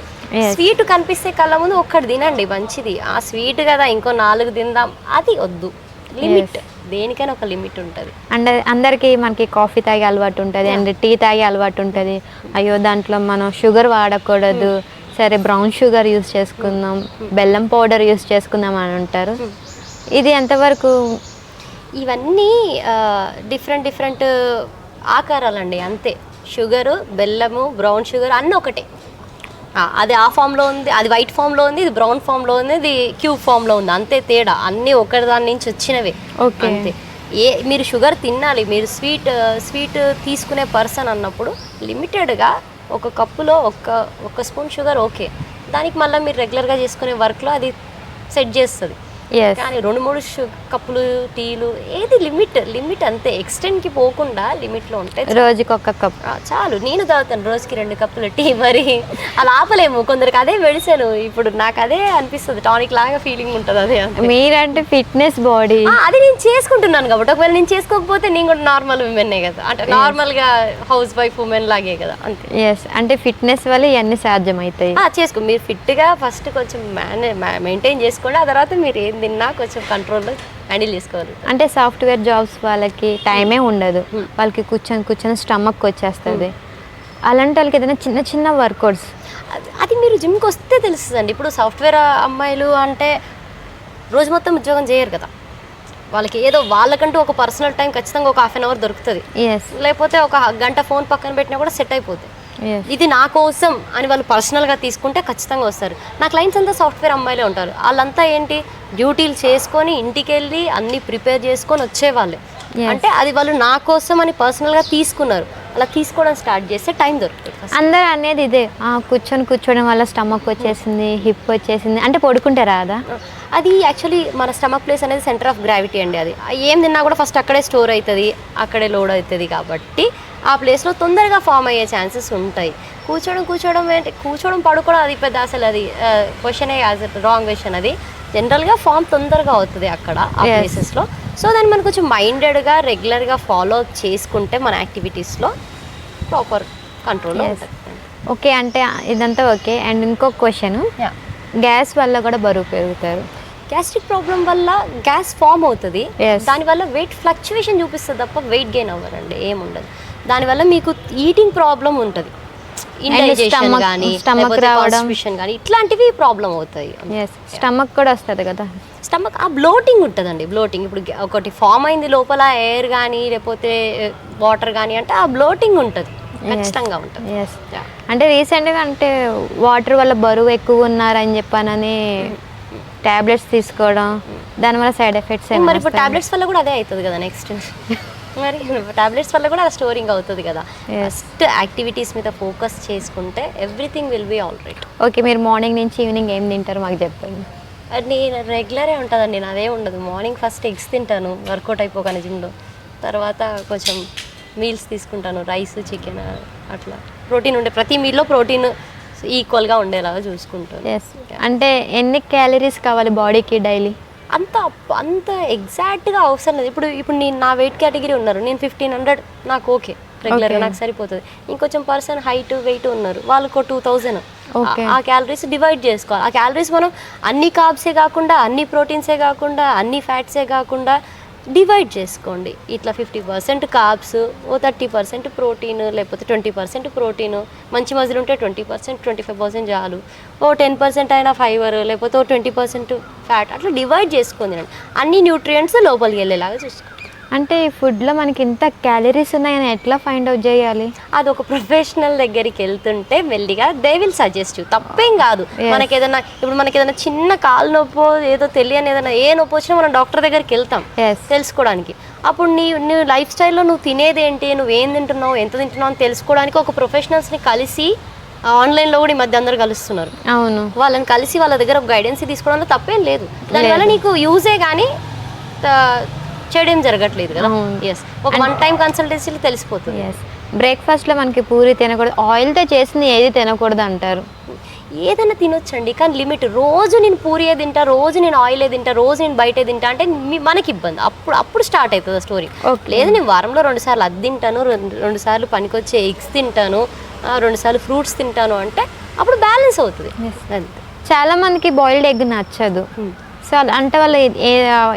స్వీట్ కనిపిస్తే కళ్ళ ముందు ఒక్కటి తినండి, మంచిది. ఆ స్వీట్ కదా ఇంకో 4 తిందాం, అది వద్దు, లిమిట్. దేనికైనా ఒక లిమిట్ ఉంటుంది. అండ్ అందరికీ మనకి కాఫీ తాగే అలవాటు ఉంటుంది అండ్ టీ తాగే అలవాటు ఉంటుంది. అయ్యో దాంట్లో మనం షుగర్ వాడకూడదు, సరే బ్రౌన్ షుగర్ యూస్ చేసుకుందాం, బెల్లం పౌడర్ యూస్ చేసుకుందాం అని అంటారు. ఇది ఎంతవరకు? ఇవన్నీ డిఫరెంట్ ఆకారాలండి, అంతే. షుగరు, బెల్లము, బ్రౌన్ షుగర్ అన్నీ ఒకటే. అది ఆ ఫామ్లో ఉంది, అది వైట్ ఫామ్లో ఉంది, ఇది బ్రౌన్ ఫామ్లో ఉంది, ఇది క్యూబ్ ఫామ్లో ఉంది, అంతే తేడా. అన్నీ ఒకటి దాని నుంచి వచ్చినవే అంతే. మీరు షుగర్ తినాలి, మీరు స్వీట్ తీసుకునే పర్సన్ అన్నప్పుడు లిమిటెడ్గా ఒక కప్పులో ఒక స్పూన్ షుగర్ ఓకే. దానికి మళ్ళీ మీరు రెగ్యులర్గా చేసుకునే వర్క్లో అది సెట్ చేస్తుంది. కానీ 2-3 కప్పులు టీలు ఏది లిమిట్ అంతే. ఎక్స్టెండ్కి పోకుండా లిమిట్లో ఉంటే రోజుకి ఒక కప్ చాలు. నేను తాగుతాను రోజుకి 2 కప్పుల టీ. మరి అలా ఆపలేము, కొందరికి అదే మెడిసిన్. ఇప్పుడు నాకు అదే అనిపిస్తుంది, టానిక్ లాగా ఫీలింగ్ ఉంటుంది. అదే మీరంటే ఫిట్నెస్ బాడీ, అది నేను చేసుకుంటున్నాను కాబట్టి. ఒకవేళ నేను చేసుకోకపోతే నేను కూడా నార్మల్ ఉమెన్నే కదా, అంటే నార్మల్గా హౌస్ వైఫ్ ఉమెన్ లాగే కదా, అంతే. ఎస్, అంటే ఫిట్నెస్ వల్ల ఇవన్నీ సాధ్యమవుతాయి. చేసుకో, మీరు ఫిట్గా ఫస్ట్ కొంచెం మెయింటైన్ చేసుకోండి, ఆ తర్వాత మీరు ఏం తిన్నా కొంచెం కంట్రోల్లో హ్యాండిల్ చేసుకోవాలి. అంటే సాఫ్ట్వేర్ జాబ్స్ వాళ్ళకి టైమే ఉండదు, వాళ్ళకి కూర్చొని స్టమక్ వచ్చేస్తుంది. అలాంటి వాళ్ళకి ఏదైనా చిన్న వర్కౌట్స్, అది మీరు జిమ్కి వస్తే తెలుస్తుందండి. ఇప్పుడు సాఫ్ట్వేర్ అమ్మాయిలు అంటే రోజు మొత్తం ఉద్యోగం చేయరు కదా, వాళ్ళకి ఏదో వాళ్ళకంటూ ఒక పర్సనల్ టైం ఖచ్చితంగా ఒక హాఫ్ అన్ అవర్ దొరుకుతుంది. లేకపోతే ఒక గంట ఫోన్ పక్కన పెట్టినా కూడా సెట్ అయిపోతుంది. ఇది నా కోసం అని వాళ్ళు పర్సనల్గా తీసుకుంటే ఖచ్చితంగా వస్తారు. నా క్లయింట్స్ అంతా సాఫ్ట్వేర్ అమ్మాయిలే ఉంటారు. వాళ్ళంతా ఏంటి, డ్యూటీలు చేసుకొని ఇంటికి వెళ్ళి అన్నీ ప్రిపేర్ చేసుకొని వచ్చేవాళ్ళే. అంటే అది వాళ్ళు నా కోసం అని పర్సనల్గా తీసుకున్నారు. అలా తీసుకోవడం స్టార్ట్ చేస్తే టైం దొరుకుతుంది. అందరూ అనేది ఇదే, కూర్చోవడం వల్ల స్టమక్ వచ్చేసింది, హిప్ వచ్చేసింది అంటే పడుకుంటే రాదా? అది యాక్చువల్లీ మన స్టమక్ ప్లేస్ అనేది సెంటర్ ఆఫ్ గ్రావిటీ అండి. అది ఏం తిన్నా కూడా ఫస్ట్ అక్కడే స్టోర్ అవుతుంది, అక్కడే లోడ్ అవుతుంది. కాబట్టి ఆ ప్లేస్లో తొందరగా ఫామ్ అయ్యే ఛాన్సెస్ ఉంటాయి. కూర్చోవడం పడుకోవడం అది పెద్ద అసలు అది క్వశ్చనే రాంగ్ క్వశ్చన్. అది జనరల్గా ఫామ్ తొందరగా అవుతుంది అక్కడ ఆ ప్లేసెస్లో. సో దాన్ని మనం కొంచెం మైండెడ్గా రెగ్యులర్గా ఫాలో అప్ చేసుకుంటే మన యాక్టివిటీస్లో ప్రాపర్ కంట్రోల్లో ఉంటుంది. ఓకే, అంటే ఇదంతా ఓకే. అండ్ ఇంకొక క్వశ్చన్, గ్యాస్ వల్ల కూడా బరువు పెరుగుతారు. గ్యాస్ట్రిక్ ప్రాబ్లం వల్ల గ్యాస్ ఫామ్ అవుతుంది, దానివల్ల వెయిట్ ఫ్లక్చువేషన్ చూపిస్తుంది తప్ప వెయిట్ గెయిన్ అవ్వరండి, ఏముండదు. దానివల్ల మీకు ఈటింగ్ ప్రాబ్లం ఉంటుంది, ఇండైజెషన్ కానీ కాన్స్టిపేషన్ కానీ ఇట్లాంటివి ప్రాబ్లం అవుతాయి. స్టమక్ కూడా వస్తుంది కదా, స్టమక్ బ్లోటింగ్ ఉంటుందండి. బ్లోటింగ్ ఇప్పుడు ఒకటి ఫామ్ అయింది లోపల, ఎయిర్ కానీ లేకపోతే వాటర్ కానీ అంటే ఆ బ్లోటింగ్ ఉంటుంది, ఖచ్చితంగా ఉంటుంది. అంటే రీసెంట్గా అంటే వాటర్ వల్ల బరువు ఎక్కువ ఉన్నారని చెప్పానని టాబ్లెట్స్ తీసుకోవడం, దానివల్ల సైడ్ ఎఫెక్ట్స్. మరి ఇప్పుడు టాబ్లెట్స్ వల్ల కూడా అదే అవుతుంది కదా నెక్స్ట్. మరి టాబ్లెట్స్ వల్ల కూడా స్టోరింగ్ అవుతుంది కదా. ఫస్ట్ యాక్టివిటీస్ మీద ఫోకస్ చేసుకుంటే everything will be all right. Okay, మీరు మార్నింగ్ నుంచి ఈవినింగ్ ఏం తింటారు మాకు చెప్పండి. నేను రెగ్యులరే ఉంటుందండి, నేను అదే ఉండదు. మార్నింగ్ ఫస్ట్ ఎగ్స్ తింటాను వర్కౌట్ అయిపోగానే జిమ్లో, తర్వాత కొంచెం మీల్స్ తీసుకుంటాను, రైస్, చికెన్, అట్లా ప్రోటీన్ ఉండే ప్రతి మీల్లో ప్రోటీన్ ఈక్వల్గా ఉండేలాగా చూసుకుంటాను. అంటే ఎన్ని క్యాలరీస్ కావాలి బాడీకి డైలీ? అంత ఎగ్జాక్ట్గా అవసరం లేదు. ఇప్పుడు నేను నా వెయిట్ కేటగిరీ ఉన్నారు, నేను 1500 నాకు ఓకే, రెగ్యులర్గా నాకు సరిపోతుంది. ఇంకొంచెం పర్సన్ హైట్ వెయిట్ ఉన్నారు, వాళ్ళకు 2000. ఆ క్యాలరీస్ డివైడ్ చేసుకోవాలి. ఆ క్యాలరీస్ మనం అన్ని కార్బ్సే కాకుండా, అన్ని ప్రోటీన్సే కాకుండా, అన్ని ఫ్యాట్సే కాకుండా డివైడ్ చేసుకోండి. ఇట్లా 50% కార్బ్స్, 30% ప్రోటీన్, లేకపోతే 20% ప్రోటీన్, మంచి మజిల్ ఉంటే 20%, 25% చాలు, 10% అయినా ఫైబర్, లేకపోతే 20% ఫ్యాట్, అట్లా డివైడ్ చేసుకుంది. అన్ని న్యూట్రియంట్స్ లోపలికి వెళ్ళేలాగా చూసుకోండి. అంటే ఈ ఫుడ్లో మనకి ఇంత క్యాలరీస్ ఉన్నాయని ఎట్లా ఫైండ్ అవుట్ చేయాలి? అది ఒక ప్రొఫెషనల్ దగ్గరికి వెళ్తుంటే మెల్లిగా దే విల్ సజెస్ట్ యూ, తప్పేం కాదు. మనకి ఏదైనా చిన్న కాలు నొప్పో ఏదో తెలియని ఏదైనా ఏ నొప్పి వచ్చినా మనం డాక్టర్ దగ్గరికి వెళ్తాం తెలుసుకోవడానికి. అప్పుడు నీ లైఫ్ స్టైల్లో నువ్వు తినేదేంటి, నువ్వేం తింటున్నావు, ఎంత తింటున్నావు అని తెలుసుకోవడానికి ఒక ప్రొఫెషనల్స్ని కలిసి, ఆన్లైన్లో కూడా ఈ మధ్య అందరూ కలుస్తున్నారు, అవును, వాళ్ళని కలిసి వాళ్ళ దగ్గర ఒక గైడెన్స్ తీసుకోవడంలో తప్పేం లేదు. దానివల్ల నీకు యూజే కానీ చేయడం జరగట్లేదు కదా. ఒక 1 టైం కన్సల్టెన్సీలో తెలిసిపోతుంది. బ్రేక్ఫాస్ట్లో మనకి పూరి తినకూడదు, ఆయిల్తో చేసింది ఏది తినకూడదు అంటారు. ఏదైనా తినొచ్చండి, కానీ లిమిట్. రోజు నేను పూరియే తింటా, రోజు నేను ఆయిలే తింటా, రోజు నేను బయటే తింటా అంటే మనకి ఇబ్బంది. అప్పుడు స్టార్ట్ అవుతుంది స్టోరీ. లేదు నేను వారంలో 2 సార్లు అది తింటాను, 2 సార్లు పనికొచ్చే ఎగ్స్ తింటాను, 2 సార్లు ఫ్రూట్స్ తింటాను అంటే అప్పుడు బ్యాలెన్స్ అవుతుంది. చాలా మందికి బాయిల్డ్ ఎగ్ నచ్చదు, సో అంటే వాళ్ళు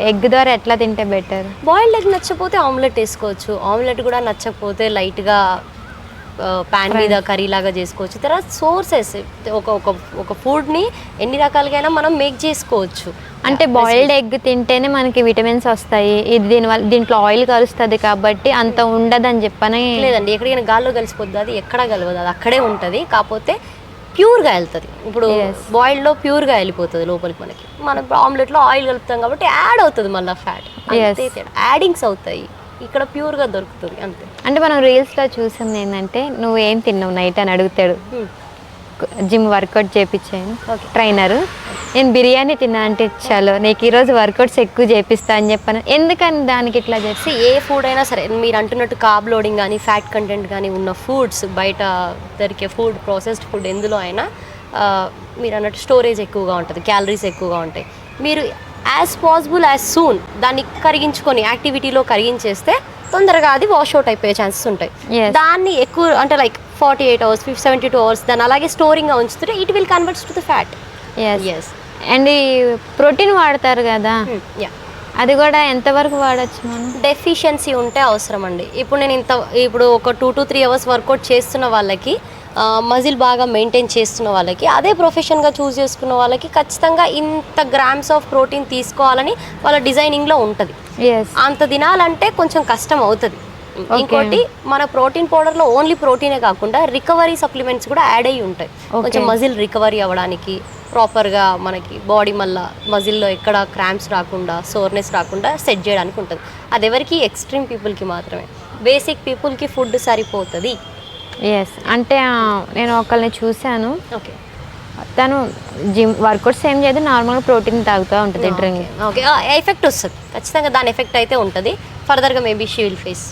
ఎగ్ ద్వారా ఎట్లా తింటే బెటర్? బాయిల్డ్ ఎగ్ నచ్చకపోతే ఆమ్లెట్ వేసుకోవచ్చు. ఆమ్లెట్ కూడా నచ్చకపోతే లైట్గా ప్యాన్ మీద కర్రీ లాగా చేసుకోవచ్చు. తర్వాత సోర్సెస్ ఒక ఒక ఒక ఫుడ్ని ఎన్ని రకాలుగా మనం మేక్ చేసుకోవచ్చు. అంటే బాయిల్డ్ ఎగ్ తింటేనే మనకి విటమిన్స్ వస్తాయి, ఇది దీనివల్ల దీంట్లో ఆయిల్ కలుస్తుంది కాబట్టి అంత ఉండదని చెప్పని. లేదండి, ఎక్కడికైనా గాల్లో కలిసిపోద్ది, అది ఎక్కడ కలవదు, అది అక్కడే ఉంటుంది. కాకపోతే ప్యూర్గా వెళ్తుంది. ఇప్పుడు బాయిల్డ్లో ప్యూర్గా వెళ్ళిపోతుంది లోపలికి. మనం ఆమ్లెట్లో ఆయిల్ కలుపుతాం కాబట్టి యాడ్ అవుతుంది మళ్ళీ ఫ్యాట్, యాడింగ్స్ అవుతాయి. ఇక్కడ ప్యూర్గా దొరుకుతుంది అంతే. అంటే మనం రీల్స్లో చూసింది ఏంటంటే నువ్వు ఏం తిన్నావు నైట్ అని అడుగుతాడు, జిమ్ వర్కౌట్ చేయించాను ట్రైనరు, నేను బిర్యానీ తిన్నా అంటే చలో నీకు ఈరోజు వర్కౌట్స్ ఎక్కువ చేపిస్తా అని చెప్పాను. ఎందుకని దానికి ఇట్లా చేసి? ఏ ఫుడ్ అయినా సరే మీరు అంటున్నట్టు కార్బ్ లోడింగ్ కానీ ఫ్యాట్ కంటెంట్ కానీ ఉన్న ఫుడ్స్, బయట దొరికే ఫుడ్, ప్రాసెస్డ్ ఫుడ్ ఎందులో అయినా మీరు అన్నట్టు స్టోరేజ్ ఎక్కువగా ఉంటుంది, క్యాలరీస్ ఎక్కువగా ఉంటాయి. మీరు యాజ్ పాసిబుల్ యాజ్ సూన్ దాన్ని కరిగించుకొని యాక్టివిటీలో కరిగించేస్తే తొందరగా అది వాష్ అవుట్ అయిపోయే ఛాన్సెస్ ఉంటాయి. దాన్ని ఎక్కువ అంటే లైక్ 48 hours 72 hours దాన్ని అలాగే స్టోరింగ్గా ఉంచుతుంటే it will converts to the fat. Yes. And ఈ ప్రోటీన్ వాడతారు కదా, అది కూడా ఎంతవరకు వాడచ్చు మనం? డెఫిషియన్సీ ఉంటే అవసరం అండి. ఇప్పుడు ఒక 2 to 3 hours వర్కౌట్ చేస్తున్న వాళ్ళకి, మజిల్ బాగా మెయింటైన్ చేస్తున్న వాళ్ళకి, అదే ప్రొఫెషన్గా చూస్ చేసుకున్న వాళ్ళకి ఖచ్చితంగా ఇంత గ్రామ్స్ ఆఫ్ ప్రోటీన్ తీసుకోవాలని వాళ్ళ డిజైనింగ్లో ఉంటుంది. అంత తినాలంటే కొంచెం కష్టం అవుతుంది. ఇంకోటి మన ప్రోటీన్ పౌడర్లో ఓన్లీ ప్రోటీనే కాకుండా రికవరీ సప్లిమెంట్స్ కూడా యాడ్ అయ్యి ఉంటాయి. కొంచెం మజిల్ రికవరీ అవ్వడానికి, ప్రాపర్గా మనకి బాడీ మళ్ళీ మజిల్లో ఎక్కడ క్రాంప్స్ రాకుండా, సోర్నెస్ రాకుండా సెట్ చేయడానికి ఉంటుంది. అది ఎవరికి? ఎక్స్ట్రీమ్ పీపుల్కి మాత్రమే. బేసిక్ పీపుల్కి ఫుడ్ సరిపోతుంది. ఎస్. అంటే నేను ఒకరిని చూశాను, ఓకే, తను జిమ్ వర్కౌట్స్ ఏం చేయదు, నార్మల్గా ప్రోటీన్ తాగుతూ ఉంటుంది డ్రింక్. ఓకే, ఎఫెక్ట్ వస్తుంది ఖచ్చితంగా, దాని ఎఫెక్ట్ అయితే ఉంటుంది. ఫర్దర్గా మేబీ షీ విల్ ఫేస్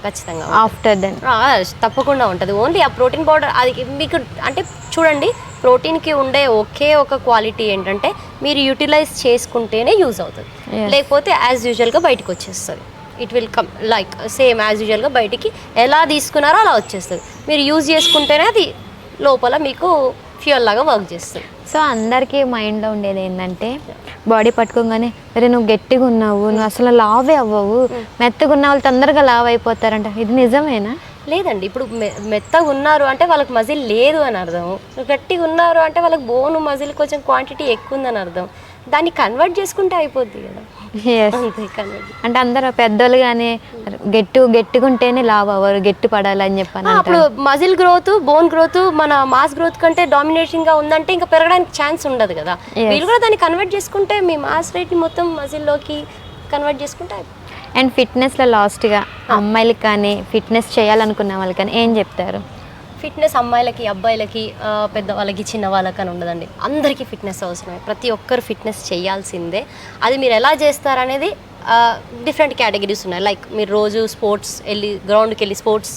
ఖచ్చితంగా ఆఫ్టర్ దెన్ తప్పకుండా ఉంటుంది. ఓన్లీ ఆ ప్రోటీన్ పౌడర్ అది మీకు అంటే చూడండి, ప్రోటీన్కి ఉండే ఒకే ఒక క్వాలిటీ ఏంటంటే మీరు యూటిలైజ్ చేసుకుంటేనే యూజ్ అవుతుంది, లేకపోతే యాజ్ యూజువల్గా బయటకు వచ్చేస్తుంది. It will come like same as యూజువల్గా బయటికి ఎలా తీసుకున్నారో అలా వచ్చేస్తుంది. మీరు యూజ్ చేసుకుంటేనే అది లోపల మీకు ఫ్యూయల్ లాగా వర్క్ చేస్తుంది. సో అందరికీ మైండ్లో ఉండేది ఏంటంటే బాడీ పట్టుకోగానే అరే నువ్వు గట్టిగా ఉన్నావు, నువ్వు అసలు లావే అవ్వవు, మెత్తగా ఉన్న వాళ్ళు తొందరగా లావ్ అయిపోతారంట. ఇది నిజమేనా? లేదండి, ఇప్పుడు మెత్తగా ఉన్నారు అంటే వాళ్ళకి మజిల్ లేదు అని అర్థం. గట్టిగా ఉన్నారు అంటే వాళ్ళకి బోను మజిల్ కొంచెం క్వాంటిటీ ఎక్కువ ఉందని అర్థం. దాన్ని కన్వర్ట్ చేసుకుంటే అయిపోద్ది కదా. అంటే అందరూ పెద్దోళ్ళు కానీ గట్టిగా ఉంటేనే లావ్ అవ్వరు, గట్టి పడాలని చెప్పాను. అప్పుడు మజిల్ గ్రోత్, బోన్ గ్రోత్ మన మాస్ గ్రోత్ కంటే డామినేటింగ్ గా ఉందంటే ఇంకా పెరగడానికి ఛాన్స్ ఉండదు కదా. వీళ్ళు కూడా దాన్ని కన్వర్ట్ చేసుకుంటే మీ మాస్ రేట్ మొత్తం మజిల్లోకి కన్వర్ట్ చేసుకుంటే. అండ్ ఫిట్నెస్లో లాస్ట్గా అమ్మాయిలకి కానీ ఫిట్నెస్ చేయాలనుకున్న వాళ్ళకి కానీ ఏం చెప్తారు? ఫిట్నెస్ అమ్మాయిలకి, అబ్బాయిలకి, పెద్దవాళ్ళకి, చిన్న వాళ్ళకి అని ఉండదండి, అందరికీ ఫిట్నెస్ అవసరమే. ప్రతి ఒక్కరు ఫిట్నెస్ చేయాల్సిందే. అది మీరు ఎలా చేస్తారనేది డిఫరెంట్ కేటగిరీస్ ఉన్నాయి. లైక్ మీరు రోజు గ్రౌండ్కి వెళ్ళి స్పోర్ట్స్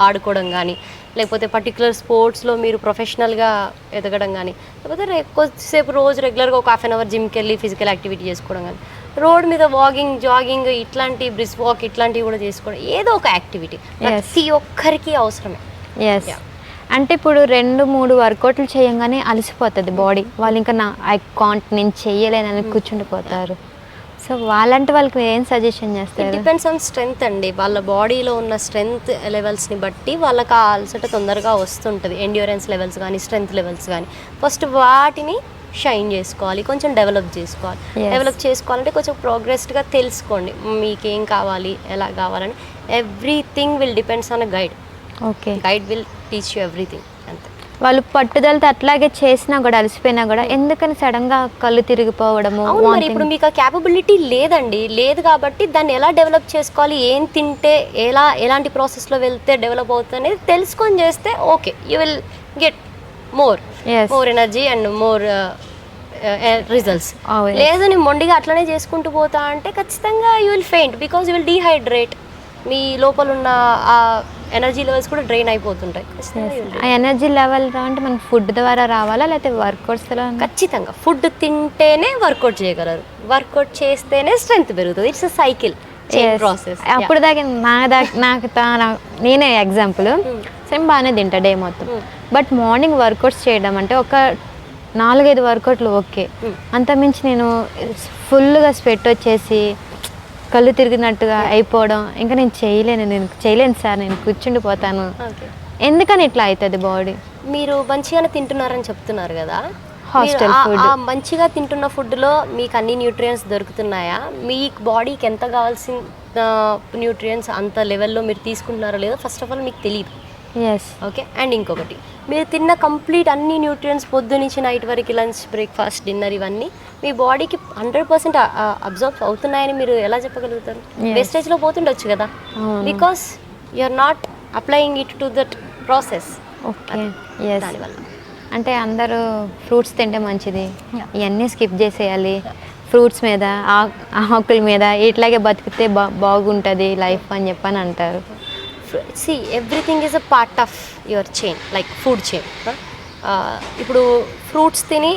ఆడుకోవడం కానీ, లేకపోతే పర్టికులర్ స్పోర్ట్స్లో మీరు ప్రొఫెషనల్గా ఎదగడం కానీ, లేకపోతే కొద్దిసేపు రోజు రెగ్యులర్గా ఒక 1/2 hour జిమ్కి వెళ్ళి ఫిజికల్ యాక్టివిటీ చేసుకోవడం కానీ, రోడ్ మీద వాకింగ్, జాగింగ్, ఇట్లాంటి బ్రిస్క్ వాక్ ఇట్లాంటివి కూడా చేసుకోవడం, ఏదో ఒక యాక్టివిటీ ప్రతి ఒక్కరికి అవసరమే. ఎస్. అంటే ఇప్పుడు 2-3 వర్కౌట్లు చేయంగానే అలసిపోతుంది బాడీ, వాళ్ళు ఇంకా నేను చెయ్యలేనని కూర్చుండిపోతారు. సో వాళ్ళంటే వాళ్ళకి ఏం సజెషన్ చేస్తారు? డిపెండ్స్ ఆన్ స్ట్రెంగ్త్ అండి. వాళ్ళ బాడీలో ఉన్న స్ట్రెంగ్త్ లెవెల్స్ని బట్టి వాళ్ళకి ఆ అలసట తొందరగా వస్తుంటుంది. ఎండ్యూరెన్స్ లెవెల్స్ కానీ, స్ట్రెంగ్త్ లెవెల్స్ కానీ, ఫస్ట్ వాటిని షైన్ చేసుకోవాలి, కొంచెం డెవలప్ చేసుకోవాలి. డెవలప్ చేసుకోవాలంటే కొంచెం ప్రోగ్రెస్డ్గా తెలుసుకోండి మీకేం కావాలి, ఎలా కావాలని. Everything will depends on a guide. Okay, guide will teach you everything. అంతే. వాళ్ళు పట్టుదలతో అట్లాగే చేసినా కూడా, అలసిపోయినా కూడా, ఎందుకని సడన్గా కళ్ళు తిరిగిపోవడము? మరి ఇప్పుడు మీకు ఆ క్యాపబిలిటీ లేదు కాబట్టి దాన్ని ఎలా డెవలప్ చేసుకోవాలి, ఏం తింటే ఎలాంటి ప్రాసెస్లో వెళ్తే డెవలప్ అవుతుంది అనేది తెలుసుకొని చేస్తే okay, you will get more energy and more results. లేదు నేను మొండిగా అట్లనే చేసుకుంటూ పోతా అంటే ఖచ్చితంగా you will faint, because you will dehydrate. మీ లోపల ఉన్న ఆ ఎనర్జీ లెవెల్స్ కూడా డ్రైన్ అయిపోతుంటాయి. ఆ ఎనర్జీ లెవెల్ అంటే మనకి ఫుడ్ ద్వారా రావాలా లేకపోతే వర్కౌట్స్? ఖచ్చితంగా ఫుడ్ తింటేనే వర్కౌట్ చేయగలరు, వర్కౌట్ చేస్తేనే స్ట్రెంగ్త్ పెరుగుతుంది. It's cycle process. అప్పుడు నేనే ఎగ్జాంపుల్, సేమ్ బాగానే తింటా డే మొత్తం, బట్ మార్నింగ్ వర్కౌట్స్ చేయడం అంటే ఒక 4-5 వర్కౌట్లు ఓకే. అంతమించి నేను ఫుల్గా స్వెట్ వచ్చేసి కళ్ళు తిరిగినట్టుగా అయిపోవడం ఇంకా నేను చేయలేను సార్, నేను కూర్చుండిపోతాను. ఓకే. ఎందుకని ఇట్లా అవుతుంది బాడీ? మీరు మంచిగానే తింటున్నారని చెప్తున్నారు కదా, హాస్టల్ ఫుడ్. ఆ మంచిగా తింటున్న ఫుడ్లో మీకు అన్ని న్యూట్రియంట్స్ దొరుకుతున్నాయా? మీ బాడీకి ఎంత కావాల్సిన న్యూట్రియంట్స్ అంత లెవెల్లో మీరు తీసుకుంటున్నారో లేదో ఫస్ట్ ఆఫ్ ఆల్ మీకు తెలియదు. ఎస్. ఓకే. అండ్ ఇంకొకటి, మీరు తిన్న కంప్లీట్ అన్ని న్యూట్రియంట్స్ పొద్దు నుంచి నైట్ వరకు లంచ్, బ్రేక్ఫాస్ట్, డిన్నర్ ఇవన్నీ మీ బాడీకి 100% అబ్జర్వ్ అవుతున్నాయని మీరు ఎలా చెప్పగలుగుతారు? వేస్టేజ్లో పోతుండొచ్చు కదా, because you are not applying it to that process. Okay. Yes. దానివల్ల అంటే అందరూ ఫ్రూట్స్ తింటే మంచిది, ఇవన్నీ స్కిప్ చేసేయాలి, ఫ్రూట్స్ మీద ఆకుల మీద ఇట్లాగే బతికితే బాగుంటుంది లైఫ్ అని చెప్పని అంటారు. see everything is a part of your chain, like food chain. ఇప్పుడు ఫ్రూట్స్ తిని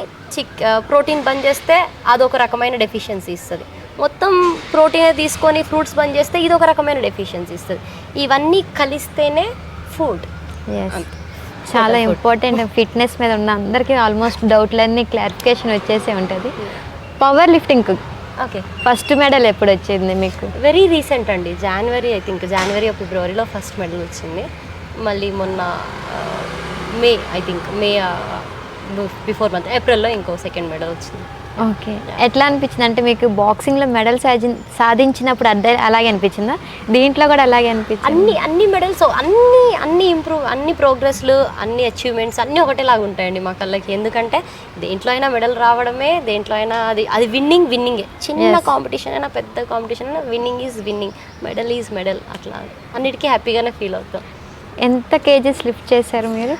ప్రోటీన్ బంద్ చేస్తే అదొక రకమైన డెఫిషియన్సీ ఇస్తుంది, మొత్తం ప్రోటీనే తీసుకొని ఫ్రూట్స్ బంద్ చేస్తే ఇదొక రకమైన డెఫిషియన్సీ ఇస్తుంది. ఇవన్నీ కలిస్తేనే ఫుడ్. చాలా ఇంపార్టెంట్. ఫిట్నెస్ మీద ఉన్న అందరికీ ఆల్మోస్ట్ డౌట్లన్నీ క్లారిఫికేషన్ వచ్చేసే ఉంటుంది. Power lifting okay. First medal ఎప్పుడు వచ్చింది మీకు? వెరీ రీసెంట్ అండి, జనవరి, ఐ థింక్ జనవరి ఫిబ్రవరిలో ఫస్ట్ మెడల్ వచ్చింది. మళ్ళీ మొన్న May, I think May before month ఏప్రిల్లో ఇంకో సెకండ్ మెడల్ వచ్చింది. ఓకే. ఎట్లా అనిపించింది అంటే మీకు బాక్సింగ్లో మెడల్ సాధించినప్పుడు అలాగే అనిపించిందా? దీంట్లో కూడా అలాగే అనిపించింది? అన్ని మెడల్స్, అన్ని ప్రోగ్రెస్లు, అన్ని అచీవ్మెంట్స్ అన్నీ ఒకటేలాగా ఉంటాయండి మా కళ్ళకి. ఎందుకంటే దేంట్లో అయినా మెడల్ రావడమే, దేంట్లో అయినా అది విన్నింగే. చిన్న కాంపిటీషన్ అయినా పెద్ద కాంపిటీషన్ అయినా winnowing is winnowing, medal is medal. అట్లా అన్నిటికీ హ్యాపీగానే ఫీల్ అవుతాం. ఎంత కేజీస్ లిఫ్ట్ చేశారు మీరు?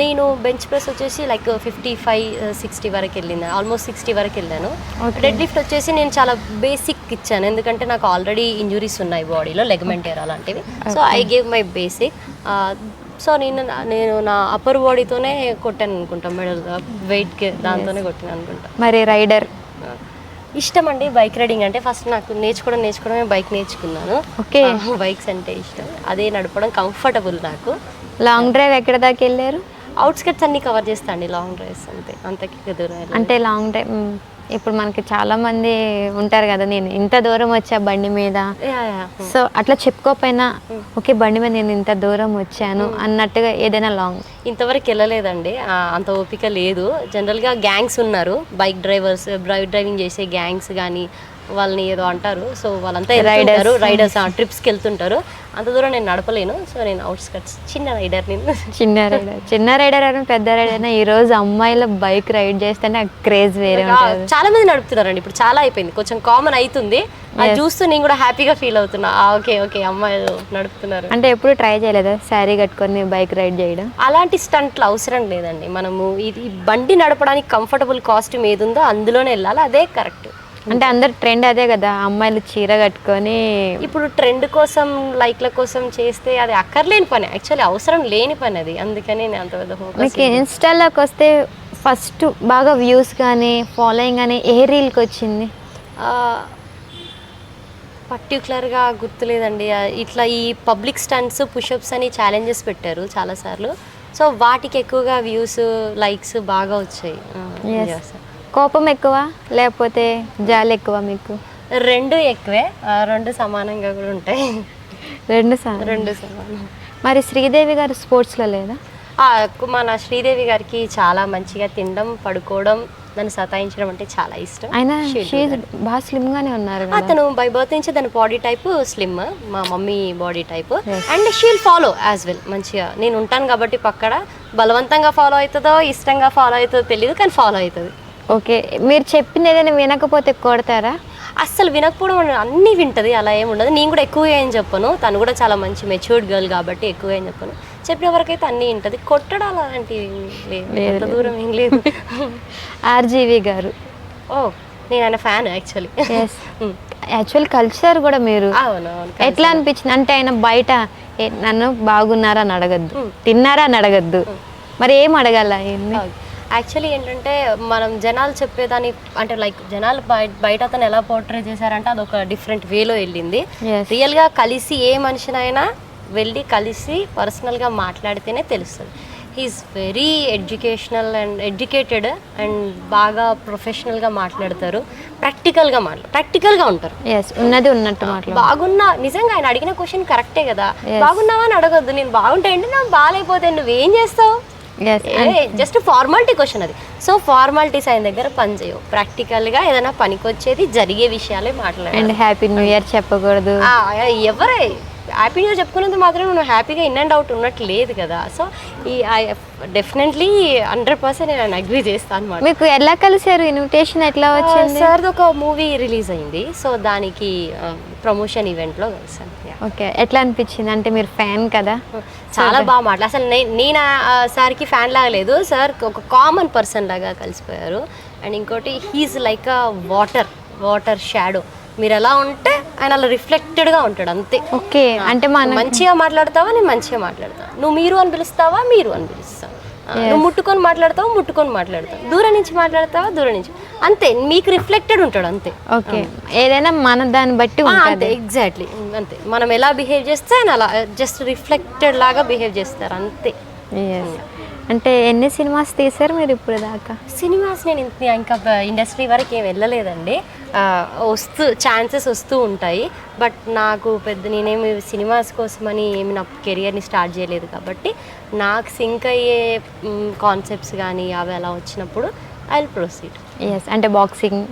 నేను బెంచ్ ప్రెస్ వచ్చేసి లైక్ 55-60 వరకు వెళ్ళింది, ఆల్మోస్ట్ 60 వరకు వెళ్ళాను. డెడ్ లిఫ్ట్ వచ్చేసి నేను చాలా బేసిక్ ఇచ్చాను, ఎందుకంటే నాకు ఆల్రెడీ ఇంజురీస్ ఉన్నాయి బాడీలో, లెగ్మెంట్ ఏర్ అలాంటివి. So I gave my basic. So నేను నా అప్పర్ బాడీతోనే కొట్టాను అనుకుంటా మెడల్, వెయిట్కి దాంతోనే కొట్టాను అనుకుంటా. మరి రైడర్ ఇష్టం అండి, బైక్ రైడింగ్ అంటే ఫస్ట్ నాకు నేర్చుకోవడమే బైక్ నేర్చుకున్నాను. ఓకే. బైక్స్ అంటే ఇష్టం, అదే నడపడం కంఫర్టబుల్ నాకు. లాంగ్ డ్రైవ్ ఎక్కడ దాకా వెళ్ళారు? అవుట్స్కట్స్ అన్ని కవర్ చేస్తా అండి, లాంగ్ డ్రైవ్స్ అంతకి దూరం. అంటే లాంగ్ డ్రైవ్ ఇప్పుడు మనకి చాలా మంది ఉంటారు కదా, నేను ఇంత దూరం వచ్చా బండి మీద, సో అట్లా చెప్పుకోకపోయినా ఓకే బండి మీద నేను ఇంత దూరం వచ్చాను అన్నట్టుగా ఏదైనా లాంగ్? ఇంతవరకు వెళ్ళలేదండి, అంత ఓపిక లేదు. జనరల్గా గ్యాంగ్స్ ఉన్నారు, బైక్ డ్రైవింగ్ చేసే గ్యాంగ్స్ కానీ వాళ్ళని ఏదో అంటారు, సో వాళ్ళంతా రైడర్స్ ట్రిప్స్కి వెళ్తుంటారు. అంత దూరం నేను నడపలేను, సో నేను అవుట్స్కట్స్ చిన్న రైడర్. చిన్న రైడర్ అయినా పెద్ద రైడర్ అయినా ఈ రోజు అమ్మాయిల బైక్ రైడ్ చేస్తేనే క్రేజ్ వేరే ఉంటుంది. చాలా మంది నడుపుతున్నారండి ఇప్పుడు, చాలా అయిపోయింది, కొంచెం కామన్ అవుతుంది. అది చూస్తూ నేను కూడా హ్యాపీగా ఫీల్ అవుతున్నా, ఓకే అమ్మాయిలు నడుపుతున్నారు. అంటే ఎప్పుడు ట్రై చేయలేదా శారీ కట్టుకొని బైక్ రైడ్ చేయడం? అలాంటి స్టంట్లు అవసరం లేదండి, మనము ఇది బండి నడపడానికి కంఫర్టబుల్ కాస్ట్యూమ్ ఏది ఉందో అందులోనే వెళ్ళాలి, అదే కరెక్ట్. అంటే అందరు ట్రెండ్ అదే కదా, అమ్మాయిలు చీర కట్టుకొని. ఇప్పుడు ట్రెండ్ కోసం లైక్ల కోసం చేస్తే అది అక్కర్లేని పని, యాక్చువల్లీ అవసరం లేని పని అది, అందుకని నేను అంత పెద్ద ఫోకస్. మీకు ఇన్స్టాలోకి వస్తే ఫస్ట్ బాగా వ్యూస్ కానీ ఫాలోయింగ్ కానీ ఏ రీల్కి వచ్చింది? పర్టికులర్గా గుర్తులేదండి. ఇట్లా ఈ పబ్లిక్ స్టంట్స్, పుషప్స్ అని ఛాలెంజెస్ పెట్టారు చాలాసార్లు, సో వాటికి ఎక్కువగా వ్యూస్, లైక్స్ బాగా వచ్చాయి. కోపం ఎక్కువ లేకపోతే జాలి ఎక్కువ మీకు? రెండు ఎక్కువే, రెండు సమానంగా కూడా ఉంటాయి. రెండు సమానం. మరి శ్రీదేవి గారు స్పోర్ట్స్లో లేదా? మన శ్రీదేవి గారికి చాలా మంచిగా తినడం, పడుకోవడం, నన్ను సతాయించడం అంటే చాలా ఇష్టం. అయినా బాగా స్లిమ్ గానే ఉన్నారు. తను బై బర్త్ నుంచి తన బాడీ టైప్ స్లిమ్, మా mummy body type, and she will follow as well. మంచిగా నేను ఉంటాను కాబట్టి పక్కన, బలవంతంగా ఫాలో అవుతుందో ఇష్టంగా ఫాలో అవుతుందో తెలియదు, కానీ ఫాలో అవుతుంది. ఓకే. మీరు చెప్పింది ఏదైనా వినకపోతే కొడతారా? అస్సలు వినకపోవడం అన్నీ వింటుంది, అలా ఏమి ఉండదు. నేను కూడా ఎక్కువగా ఏం చెప్పను, తను కూడా చాలా మంచి మెచ్యూర్డ్ గర్ల్ కాబట్టి ఎక్కువగా ఏం చెప్పను, చెప్పిన వరకైతే అన్నీ వింటుంది. కొట్టడాలు అలాంటివి లేదు, దూరం ఏం లేదు. ఆర్జీవి గారు, నేను ఆయన ఫ్యాన్ యాక్చువల్లీ. యాక్చువల్ కల్చర్ కూడా మీరు ఎట్లా అనిపించింది? అంటే ఆయన బయట నన్ను బాగున్నారా అని అడగద్దు, తిన్నారా అని అడగద్దు, మరి ఏం అడగాల? యాక్చువల్లీ ఏంటంటే మనం జనాలు చెప్పేదాన్ని, అంటే లైక్ జనాలు బయట అతను ఎలా పోర్ట్రే చేశారంటే అదొక డిఫరెంట్ వేలో వెళ్ళింది. రియల్గా కలిసి ఏ మనిషినైనా వెళ్ళి కలిసి పర్సనల్గా మాట్లాడితేనే తెలుస్తుంది. హీఈస్ వెరీ ఎడ్యుకేటెడ్ అండ్ బాగా ప్రొఫెషనల్గా మాట్లాడతారు, ప్రాక్టికల్గా ఉంటారు. ఎస్, ఉన్నది ఉన్నట్టు మాట్లాడు. బాగున్నా, నిజంగా ఆయన అడిగిన క్వశ్చన్ కరెక్టే కదా, బాగున్నావా అని అడగొద్దు, నేను బాగుంటే ఏంటి, నాకు బాగాలేకపోతే నువ్వేం చేస్తావు, జస్ట్ ఫార్మాలిటీ క్వశ్చన్ అది. సో ఫార్మాలిటీస్ ఆయన దగ్గర పని చేయవు, ప్రాక్టికల్గా ఏదైనా పనికొచ్చేది జరిగే విషయాలే మాట్లాడాలి. అండ్ హ్యాపీ న్యూ ఇయర్ చెప్పకూడదు. ఎవరే హ్యాపీ న్యూ ఇయర్ చెప్పుకున్నంత మాత్రం నువ్వు హ్యాపీగా ఇన్ అండ్ అవుట్ ఉన్నట్టు లేదు కదా. సో ఈ డెఫినెట్లీ 100% నేను అగ్రీ చేస్తాను అనమాట. మీకు ఎలా కలిసారు, ఇన్విటేషన్ ఎట్లా వచ్చింది? సార్ది ఒక మూవీ రిలీజ్ అయింది, సో దానికి ప్రమోషన్ ఈవెంట్లో కలిసాను. ఓకే, ఎట్లా అనిపించింది? అంటే మీరు ఫ్యాన్ కదా, చాలా బాగా మాట్లాడు. అసలు నేను సార్కి ఫ్యాన్ లాగా లేదు, సార్ ఒక కామన్ పర్సన్ లాగా కలిసిపోయారు. అండ్ ఇంకోటి, he's like a water shadow. మీరు ఎలా ఉంటే ఆయన అలా రిఫ్లెక్టెడ్గా ఉంటాడు అంతే. ఓకే, అంటే మంచిగా మాట్లాడతావా, నేను మంచిగా మాట్లాడతాను, నువ్వు మీరు అని పిలుస్తావా, మీరు అని పిలుస్తావు, నువ్వు ముట్టుకొని మాట్లాడతావు, దూరం నుంచి మాట్లాడతావా, దూరం నుంచి, అంతే, మీకు రిఫ్లెక్టెడ్ ఉంటాడు అంతే. ఓకే, ఏదైనా మన దాన్ని బట్టి అంతే, ఎగ్జాక్ట్లీ అంతే. మనం ఎలా బిహేవ్ చేస్తే ఆయన అలా జస్ట్ రిఫ్లెక్టెడ్ లాగా బిహేవ్ చేస్తారు అంతే. అంటే ఎన్ని సినిమాస్ తీశారు మీరు ఇప్పుడు దాకా? సినిమాస్ నేను ఇంకా ఇండస్ట్రీ వరకు ఏం వెళ్ళలేదండి, ఛాన్సెస్ వస్తూ ఉంటాయి. బట్ నాకు నేనేమి సినిమాస్ కోసమని ఏమి నా కెరియర్ని స్టార్ట్ చేయలేదు కాబట్టి నాకు సింక్ అయ్యే కాన్సెప్ట్స్ కానీ అవి అలా వచ్చినప్పుడు ఐ విల్ ప్రొసీడ్. ఎస్, అంటే బాక్సింగ్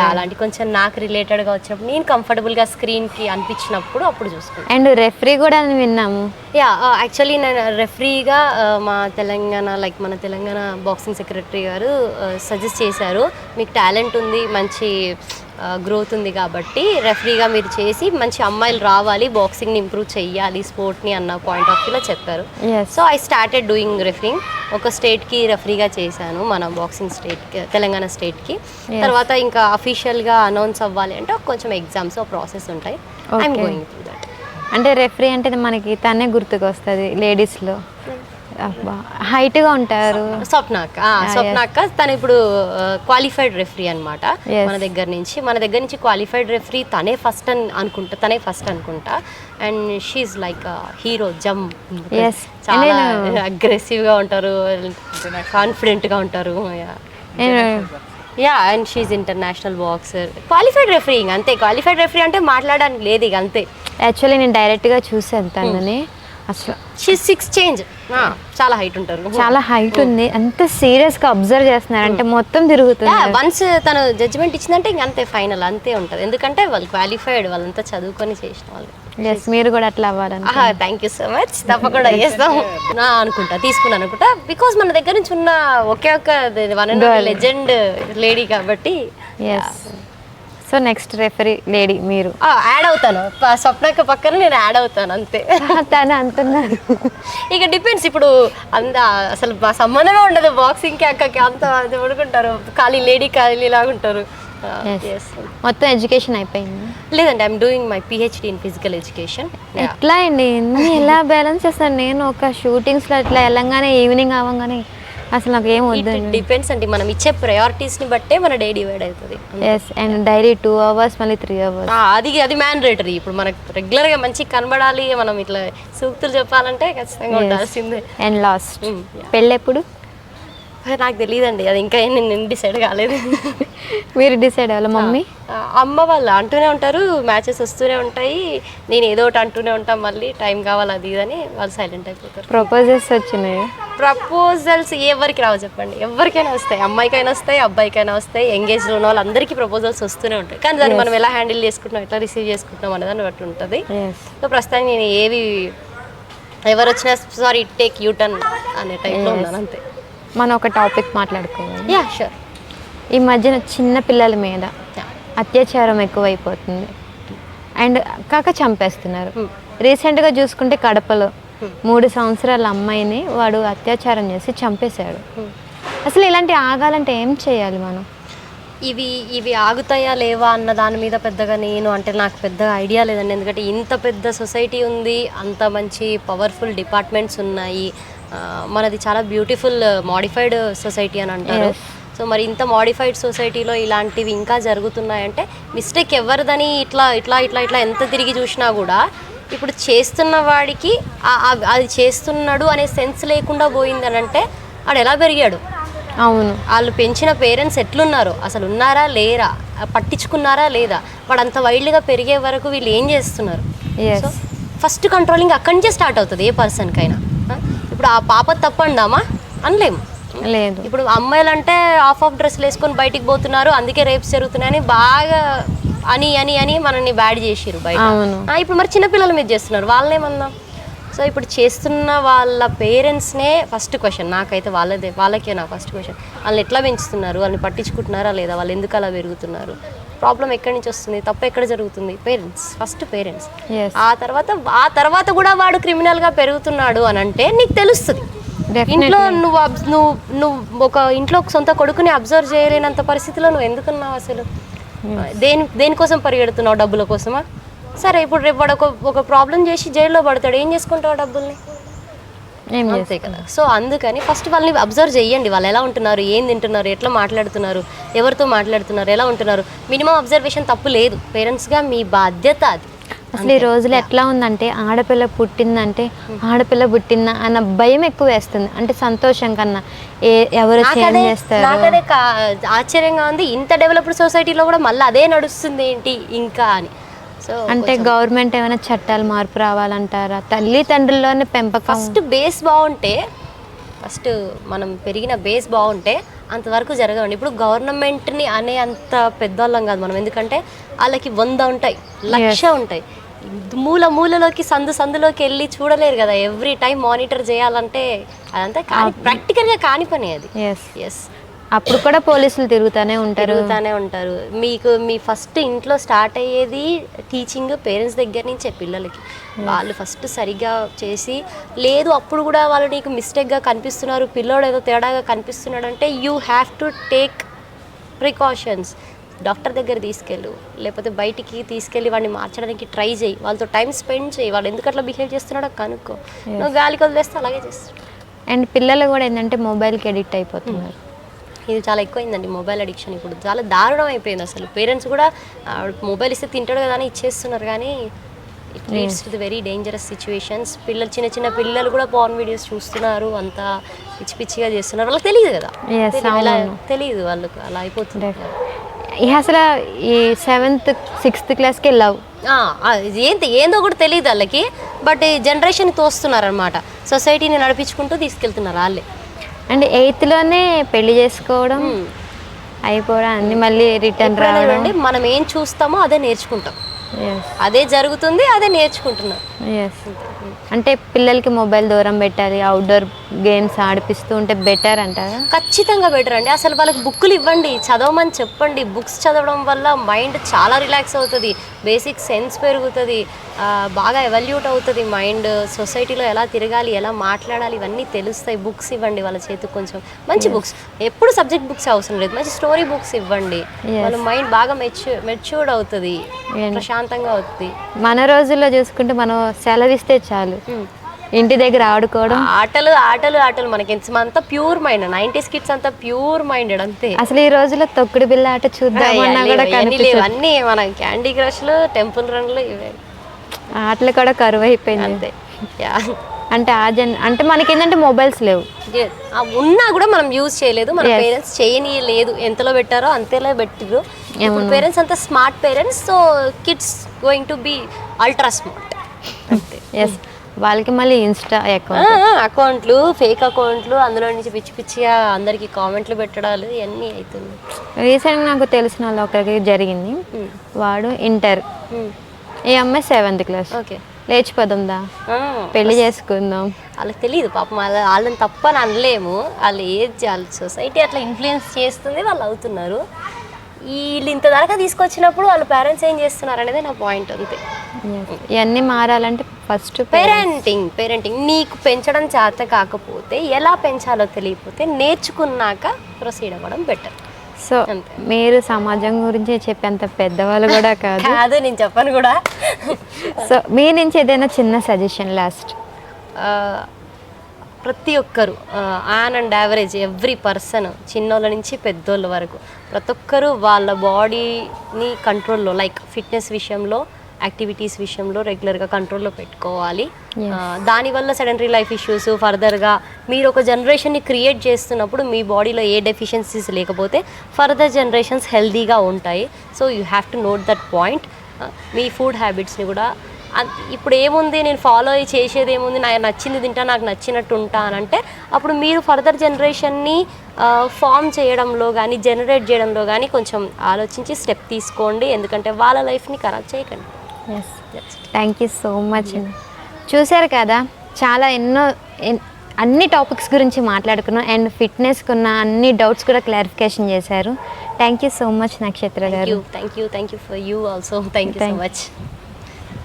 అలాంటి కొంచెం నాకు రిలేటెడ్గా వచ్చినప్పుడు, నేను కంఫర్టబుల్గా స్క్రీన్కి అనిపించినప్పుడు అప్పుడు చూసుకుంటాను. అండ్ రెఫరీ కూడా అని విన్నాము. యాక్చువల్లీ నేను రెఫరీగా మన తెలంగాణ బాక్సింగ్ సెక్రటరీ గారు సజెస్ట్ చేశారు, మీకు టాలెంట్ ఉంది, మంచి గ్రోత్ ఉంది కాబట్టి రెఫరీగా మీరు చేసి మంచి అమ్మాయిలు రావాలి, బాక్సింగ్ని ఇంప్రూవ్ చేయాలి, స్పోర్ట్ని అన్న పాయింట్ ఆఫ్ వ్యూలో చెప్పారు. So I started doing referring. ఒక స్టేట్కి రెఫరీగా చేశాను, మన బాక్సింగ్ స్టేట్కి, తెలంగాణ స్టేట్కి. తర్వాత ఇంకా అఫీషియల్గా అనౌన్స్ అవ్వాలి అంటే కొంచెం ఎగ్జామ్స్ ప్రాసెస్ ఉంటాయి. I'm going through that. అంటే రెఫరీ అంటే మనకి తనే గుర్తుకు వస్తుంది లేడీస్లో. హైట్గా ఉంటారు స్వప్నాక్క, తను ఇప్పుడు క్వాలిఫైడ్ రెఫరీ అనమాట. మన దగ్గర నుంచి క్వాలిఫైడ్ రెఫరీ తనే ఫస్ట్ అనుకుంటా. And she's like hero gem. చాలా అగ్రెసివ్గా ఉంటారు, కాన్ఫిడెంట్గా ఉంటారు. And she's international boxer, qualified referee. అంతే, క్వాలిఫైడ్ రెఫరీ అంటే మాట్లాడడానికి లేదు ఇక అంతే. యాక్చువల్లీ నేను డైరెక్ట్గా చూసాను తనని, అసలు 6 చేంజ్, చాలా హైట్ ఉంటారు, చాలా హైట్ ఉంది. అంత సీరియస్గా అబ్జర్వ్ చేస్తున్నారు అంటే మొత్తం తిరుగుతుంది. వన్స్ తను జడ్జిమెంట్ ఇచ్చిందంటే ఇంక అంతే, ఫైనల్ అంతే ఉంటుంది. ఎందుకంటే వాళ్ళు క్వాలిఫైడ్, వాళ్ళంతా చదువుకొని చేసిన వాళ్ళు. ఎస్, మీరు కూడా అట్లా అవ్వాలని. థ్యాంక్ యూ సో మచ్, తప్పకుండా చేస్తాం తీసుకున్నాను అనుకుంటా. బికాస్ మన దగ్గర నుంచి ఉన్న ఒకే ఒక లెజెండ్ లేడీ కాబట్టి. సో నెక్స్ట్ రెఫరీ లేడీ మీరు. యాడ్ అవుతాను, స్వప్నక్క పక్కన నేను యాడ్ అవుతాను అంతే. తను అంటున్నారు. ఇక డిపెండ్స్, ఇప్పుడు అసలు మా సంబంధమే ఉండదు బాక్సింగ్కి అక్కకి, అంత పడుకుంటారు, లేడీ ఖాళీ లాగా ఉంటారు. మొత్తం ఎడ్యుకేషన్ అయిపోయింది? లేదండి, I'm doing my PhD in physical education. ఎట్లా అండి ఎలా బ్యాలెన్స్ చేస్తాను? నేను ఒక షూటింగ్స్లో ఇట్లా వెళ్ళంగానే ఈవినింగ్ అవ్వగానే అసలు నాకు ఏం వద్దు. డిపెండ్స్ అండి, మనం ఇచ్చే ప్రయారిటీస్ని బట్టే మన డే డివైడ్ అవుతుంది. ఎస్, అండ్ డైలీ 2 hours మళ్ళీ 3 hours. అది మ్యాండేటరీ. ఇప్పుడు మనకు రెగ్యులర్గా మంచిగా కనబడాలి, మనం ఇట్లా సూక్తులు చెప్పాలంటే ఖచ్చితంగా ఉండాల్సిందే. అండ్ లాస్ట్ పెళ్ళి ఎప్పుడు? నాకు తెలియదండి, అది ఇంకా నేను డిసైడ్ కాలేదు. మీరు డిసైడ్ అవ్వాలి? మమ్మీ అమ్మ వాళ్ళు అంటూనే ఉంటారు, మ్యాచెస్ వస్తూనే ఉంటాయి, నేను ఏదో ఒకటి అంటూనే ఉంటాం, మళ్ళీ టైం కావాలి అది ఇదని వాళ్ళు సైలెంట్ అయిపోతారు. ప్రపోజల్స్ వచ్చినాయి? ప్రపోజల్స్ ఎవరికి రావు చెప్పండి, ఎవరికైనా వస్తాయి, అమ్మాయికైనా వస్తాయి, అబ్బాయికైనా వస్తాయి. ఎంగేజ్లో ఉన్న వాళ్ళందరికీ ప్రపోజల్స్ వస్తూనే ఉంటాయి, కానీ దాన్ని మనం ఎలా హ్యాండిల్ చేసుకుంటున్నాం, ఎట్లా రిసీవ్ చేసుకుంటున్నాం అనే దాన్ని బట్టి ఉంటుంది. సో ప్రస్తుతానికి నేను ఎవరు వచ్చినా సారీ టేక్ యూ టర్న్ అనే టైప్లో ఉన్నాను అంతే. మనం ఒక టాపిక్ మాట్లాడుకోవాలి. షూర్. ఈ మధ్యన చిన్న పిల్లల మీద అత్యాచారం ఎక్కువైపోతుంది అండ్ కాక చంపేస్తున్నారు. రీసెంట్గా చూసుకుంటే కడపలో 3 సంవత్సరాల అమ్మాయిని వాడు అత్యాచారం చేసి చంపేశాడు. అసలు ఇలాంటి ఆగాలంటే ఏం చేయాలి మనం? ఇవి ఆగుతాయా లేవా అన్న దాని మీద పెద్దగా నాకు పెద్దగా ఐడియా లేదండి. ఎందుకంటే ఇంత పెద్ద సొసైటీ ఉంది, అంత మంచి పవర్ఫుల్ డిపార్ట్మెంట్స్ ఉన్నాయి, మనది చాలా బ్యూటిఫుల్ మోడిఫైడ్ సొసైటీ అని అంటారు. సో మరి ఇంత మోడిఫైడ్ సొసైటీలో ఇలాంటివి ఇంకా జరుగుతున్నాయంటే మిస్టేక్ ఎవరిదని ఇట్లా ఇట్లా ఇట్లా ఇట్లా ఎంత తిరిగి చూసినా కూడా ఇప్పుడు చేస్తున్న వాడికి అది చేస్తున్నాడు అనే సెన్స్ లేకుండా పోయిందని అంటే వాడు ఎలా పెరిగాడు? అవును. వాళ్ళు పెంచిన పేరెంట్స్ ఎట్లున్నారు, అసలు ఉన్నారా లేరా, పట్టించుకున్నారా లేదా, వాడు అంత వైల్డ్గా పెరిగే వరకు వీళ్ళు ఏం చేస్తున్నారు? సో ఫస్ట్ కంట్రోలింగ్ అక్కడి నుంచే స్టార్ట్ అవుతుంది ఏ పర్సన్కైనా. ఇప్పుడు ఆ పాప తప్పందామా అనలేము. లేదు. ఇప్పుడు అమ్మాయిలు అంటే ఆఫ్ డ్రెస్లు వేసుకొని బయటికి పోతున్నారు, అందుకే రేప్స్ జరుగుతున్నాయని బాగా అని అని అని మనల్ని బ్యాడ్ చేసిరు బయట. ఇప్పుడు మరి చిన్నపిల్లల మీద చేస్తున్నారు, వాళ్ళేమన్నా. సో ఇప్పుడు చేస్తున్న వాళ్ళ పేరెంట్స్నే ఫస్ట్ క్వశ్చన్ నాకైతే, వాళ్ళకే నా ఫస్ట్ క్వశ్చన్. వాళ్ళని ఎట్లా పెంచుతున్నారు, వాళ్ళని పట్టించుకుంటున్నారా లేదా, వాళ్ళు ఎందుకు అలా పెరుగుతున్నారు, ప్రాబ్లం ఎక్కడి నుంచి వస్తుంది, తప్పు ఎక్కడ జరుగుతుంది? Parents, first parents. ఆ తర్వాత కూడా వాడు క్రిమినల్గా పెరుగుతున్నాడు అని అంటే నీకు తెలుస్తుంది. ఇంట్లో నువ్వు ఒక ఇంట్లో సొంత కొడుకుని అబ్జర్వ్ చేయలేనంత పరిస్థితిలో నువ్వు ఎందుకున్నావు అసలు? దేనికోసం పరిగెడుతున్నావు? డబ్బుల కోసమా? సరే, ఇప్పుడు రేపు వాడు ఒక ప్రాబ్లం చేసి జైల్లో పడతాడు, ఏం చేసుకుంటావు డబ్బుల్ని? అంతే కదా. సో అందుకని ఫస్ట్ వాళ్ళని అబ్జర్వ్ చేయండి, వాళ్ళు ఎలా ఉంటున్నారు, ఏం తింటున్నారు, ఎట్లా మాట్లాడుతున్నారు, ఎవరితో మాట్లాడుతున్నారు, ఎలా ఉంటున్నారు. మినిమం అబ్జర్వేషన్ తప్పు లేదు, పేరెంట్స్గా మీ బాధ్యత అది. అసలు ఈ రోజులు ఎట్లా ఉందంటే ఆడపిల్ల పుట్టిందంటే ఆడపిల్ల పుట్టిందా అన్న భయం ఎక్కువ వేస్తుంది. అంటే సంతోషం కన్నా ఎవరు చేస్తారు. నాకదే ఆశ్చర్యంగా ఉంది, ఇంత డెవలప్డ్ సొసైటీలో కూడా మళ్ళీ అదే నడుస్తుంది ఏంటి ఇంకా అని. సో అంటే గవర్నమెంట్ ఏమైనా చట్టాలు మార్పు రావాలంటారా? తల్లిదండ్రుల్లోనే పెంపకం. ఫస్ట్ బేస్ బాగుంటే, ఫస్ట్ మనం పెరిగిన బేస్ బాగుంటే అంతవరకు జరగవండి. ఇప్పుడు గవర్నమెంట్ని అనే అంత పెద్దవాళ్ళం కాదు మనం, ఎందుకంటే వాళ్ళకి 100 ఉంటాయి, 1,00,000 ఉంటాయి. మూలలోకి సందులోకి వెళ్ళి చూడలేరు కదా. ఎవ్రీ టైం మానిటర్ చేయాలంటే అదంతా ప్రాక్టికల్గా కాని పని అది. ఎస్, అప్పుడు కూడా పోలీసులు తిరుగుతూనే ఉంటారు. మీ ఫస్ట్ ఇంట్లో స్టార్ట్ అయ్యేది టీచింగ్ పేరెంట్స్ దగ్గర నుంచే పిల్లలకి. వాళ్ళు ఫస్ట్ సరిగ్గా చేసి, లేదు అప్పుడు కూడా వాళ్ళు నీకు మిస్టేక్గా కనిపిస్తున్నారు, పిల్లోడు ఏదో తేడాగా కనిపిస్తున్నాడు అంటే you have to take precautions. Doctor దగ్గర తీసుకెళ్ళు, లేకపోతే బయటికి తీసుకెళ్ళి వాడిని మార్చడానికి ట్రై చేయి, వాళ్ళతో టైం స్పెండ్ చేయి, వాళ్ళు ఎందుకు అట్లా బిహేవ్ చేస్తున్నాడో కనుక్కో. నువ్వు గాలికి వదిలేస్తే అలాగే చేస్తాడు. అండ్ పిల్లలు కూడా ఏంటంటే మొబైల్కి ఎడిక్ట్ అయిపోతున్నారు. ఇది చాలా ఎక్కువైందండి మొబైల్ అడిక్షన్. ఇప్పుడు చాలా దారుణం అయిపోయింది అసలు. పేరెంట్స్ కూడా మొబైల్ ఇస్తే తింటాడు కదా అని ఇచ్చేస్తున్నారు, కానీ it leads to the very dangerous situations. చిన్న పిల్లలు కూడా పార్న్ వీడియోస్ చూస్తున్నారు, అంతా పిచ్చిగా చేస్తున్నారు. వాళ్ళకి తెలియదు కదా, తెలియదు వాళ్ళకు, అలా అయిపోతుంది. అసలు ఈ 7th 6th క్లాస్కి వెళ్ళావు, ఏందో కూడా తెలియదు వాళ్ళకి. బట్ ఈ జనరేషన్ తోస్తున్నారు అనమాట, సొసైటీని నడిపించుకుంటూ తీసుకెళ్తున్నారు వాళ్ళే. అండ్ 8thలోనే పెళ్లి చేసుకోవడం అయిపోవడం, అన్ని మళ్ళీ రిటర్న్ రావడం. మనం ఏం చూస్తామో అదే నేర్చుకుంటాం, అదే జరుగుతుంది, అదే నేర్చుకుంటున్నాం. అంటే పిల్లలకి మొబైల్ దూరం పెట్టాలి, అవుట్డోర్ గేమ్స్ ఆడిపిస్తూ ఉంటే బెటర్ అంటారా? ఖచ్చితంగా బెటర్ అండి. అసలు వాళ్ళకి బుక్కులు ఇవ్వండి, చదవమని చెప్పండి. బుక్స్ చదవడం వల్ల మైండ్ చాలా రిలాక్స్ అవుతుంది, బేసిక్ సెన్స్ పెరుగుతుంది, బాగా ఎవల్యూట్ అవుతుంది మైండ్. సొసైటీలో ఎలా తిరగాలి, ఎలా మాట్లాడాలి, ఇవన్నీ తెలుస్తాయి. బుక్స్ ఇవ్వండి వాళ్ళ చేతికి, కొంచెం మంచి బుక్స్, ఎప్పుడు సబ్జెక్ట్ బుక్స్ అవసరం లేదు, మంచి స్టోరీ బుక్స్ ఇవ్వండి. వాళ్ళ మైండ్ బాగా మెచ్యూర్డ్ అవుతుంది, ప్రశాంతంగా అవుతుంది. మన రోజుల్లో చూసుకుంటే మనం సెలవిస్తే చాలు, ఇంటి దగ్గర ఆడుకోవడం, ఆటలు మనకి అంతా ప్యూర్ మైండ్. 90s కిడ్స్ అంతా ప్యూర్ మైండెడ్ అంతే. అసలు ఈ రోజుల్లో తొక్కుడు బిళ్ళ ఆట చూద్దామన్నా కూడా అన్నీ మన క్యాండీ క్రష్లు, టెంపుల్ రన్లు, ఇవే ఆటలు కూడా కరువు అయిపోయింది అంతే. అంటే అంటే మనకి ఏంటంటే మొబైల్స్ లేవు, ఉన్నా కూడా మనం యూజ్ చేయలేదు, మన పేరెంట్స్ చేయనీయలేదు. ఎంతలో పెట్టారో అంతేలా పెట్టిరు. ఇప్పుడు పేరెంట్స్ అంతా smart parents, so kids going to be ultra smart అంతే. ఎస్, వాళ్ళకి మళ్ళీ ఇన్స్టా అకౌంట్లు, ఫేక్ అకౌంట్లు, అందులో నుంచి పిచ్చిగా అందరికి కామెంట్లు పెట్టడాలు ఇవన్నీ అవుతుంది. రీసెంట్గా నాకు తెలిసిన వాళ్ళు ఒకరికి జరిగింది. వాడు ఇంటర్, ఈ అమ్మాయి 7th క్లాస్. ఓకే, లేచిపోతుందా, పెళ్లి చేసుకుందాం. వాళ్ళకి తెలియదు పాపం, వాళ్ళని తప్పని అనలేము. వాళ్ళు వాళ్ళ సొసైటీ అట్లా ఇన్ఫ్లుయెన్స్ చేస్తుంది, వాళ్ళు అవుతున్నారు. వీళ్ళు ఇంత దాకా తీసుకొచ్చినప్పుడు వాళ్ళ పేరెంట్స్ ఏం చేస్తున్నారు అనేది నా పాయింట్ అంతే. ఇవన్నీ మారాలంటే ఫస్ట్ పేరెంటింగ్ నీకు పెంచడం చేత కాకపోతే, ఎలా పెంచాలో తెలియకపోతే నేర్చుకున్నాక ప్రొసీడ్ అవ్వడం బెటర్. సో మీరు సమాజం గురించి చెప్పేంత పెద్దవాళ్ళు కూడా కాదు, నేను చెప్పను కూడా. సో మీ నుంచి ఏదైనా చిన్న సజెషన్ లాస్ట్. ప్రతి ఒక్కరు on and average every person, చిన్నోళ్ళ నుంచి పెద్దోళ్ళ వరకు ప్రతి ఒక్కరు వాళ్ళ బాడీని కంట్రోల్లో, లైక్ ఫిట్నెస్ విషయంలో యాక్టివిటీస్ విషయంలో రెగ్యులర్గా కంట్రోల్లో పెట్టుకోవాలి. Yes. దానివల్ల సెడెంటరీ లైఫ్ ఇష్యూస్ ఫర్దర్గా మీరు ఒక జనరేషన్ని క్రియేట్ చేస్తున్నప్పుడు మీ బాడీలో ఏ డెఫిషియన్సీస్ లేకపోతే ఫర్దర్ జనరేషన్స్ హెల్తీగా ఉంటాయి. So you have to note that point. మీ ఫుడ్ హ్యాబిట్స్ని కూడా ఇప్పుడు ఏముంది నేను ఫాలో అయ్యి చేసేది ఏముంది, నాకు నచ్చింది తింటా, నాకు నచ్చినట్టు ఉంటా అని అంటే అప్పుడు మీరు ఫర్దర్ జనరేషన్ని ఫామ్ చేయడంలో కానీ జనరేట్ చేయడంలో కానీ కొంచెం ఆలోచించి స్టెప్ తీసుకోండి, ఎందుకంటే వాళ్ళ లైఫ్ని ఖరాబ్ చేయకండి. Yes, thank you so much. చూశారు కదా, చాలా అన్ని టాపిక్స్ గురించి మాట్లాడుకున్నాం అండ్ ఫిట్నెస్కి ఉన్న అన్ని డౌట్స్ కూడా క్లారిఫికేషన్ చేశారు. థ్యాంక్ యూ సో మచ్ నక్షత్ర గారు. Thank you for you also. Thank you so much.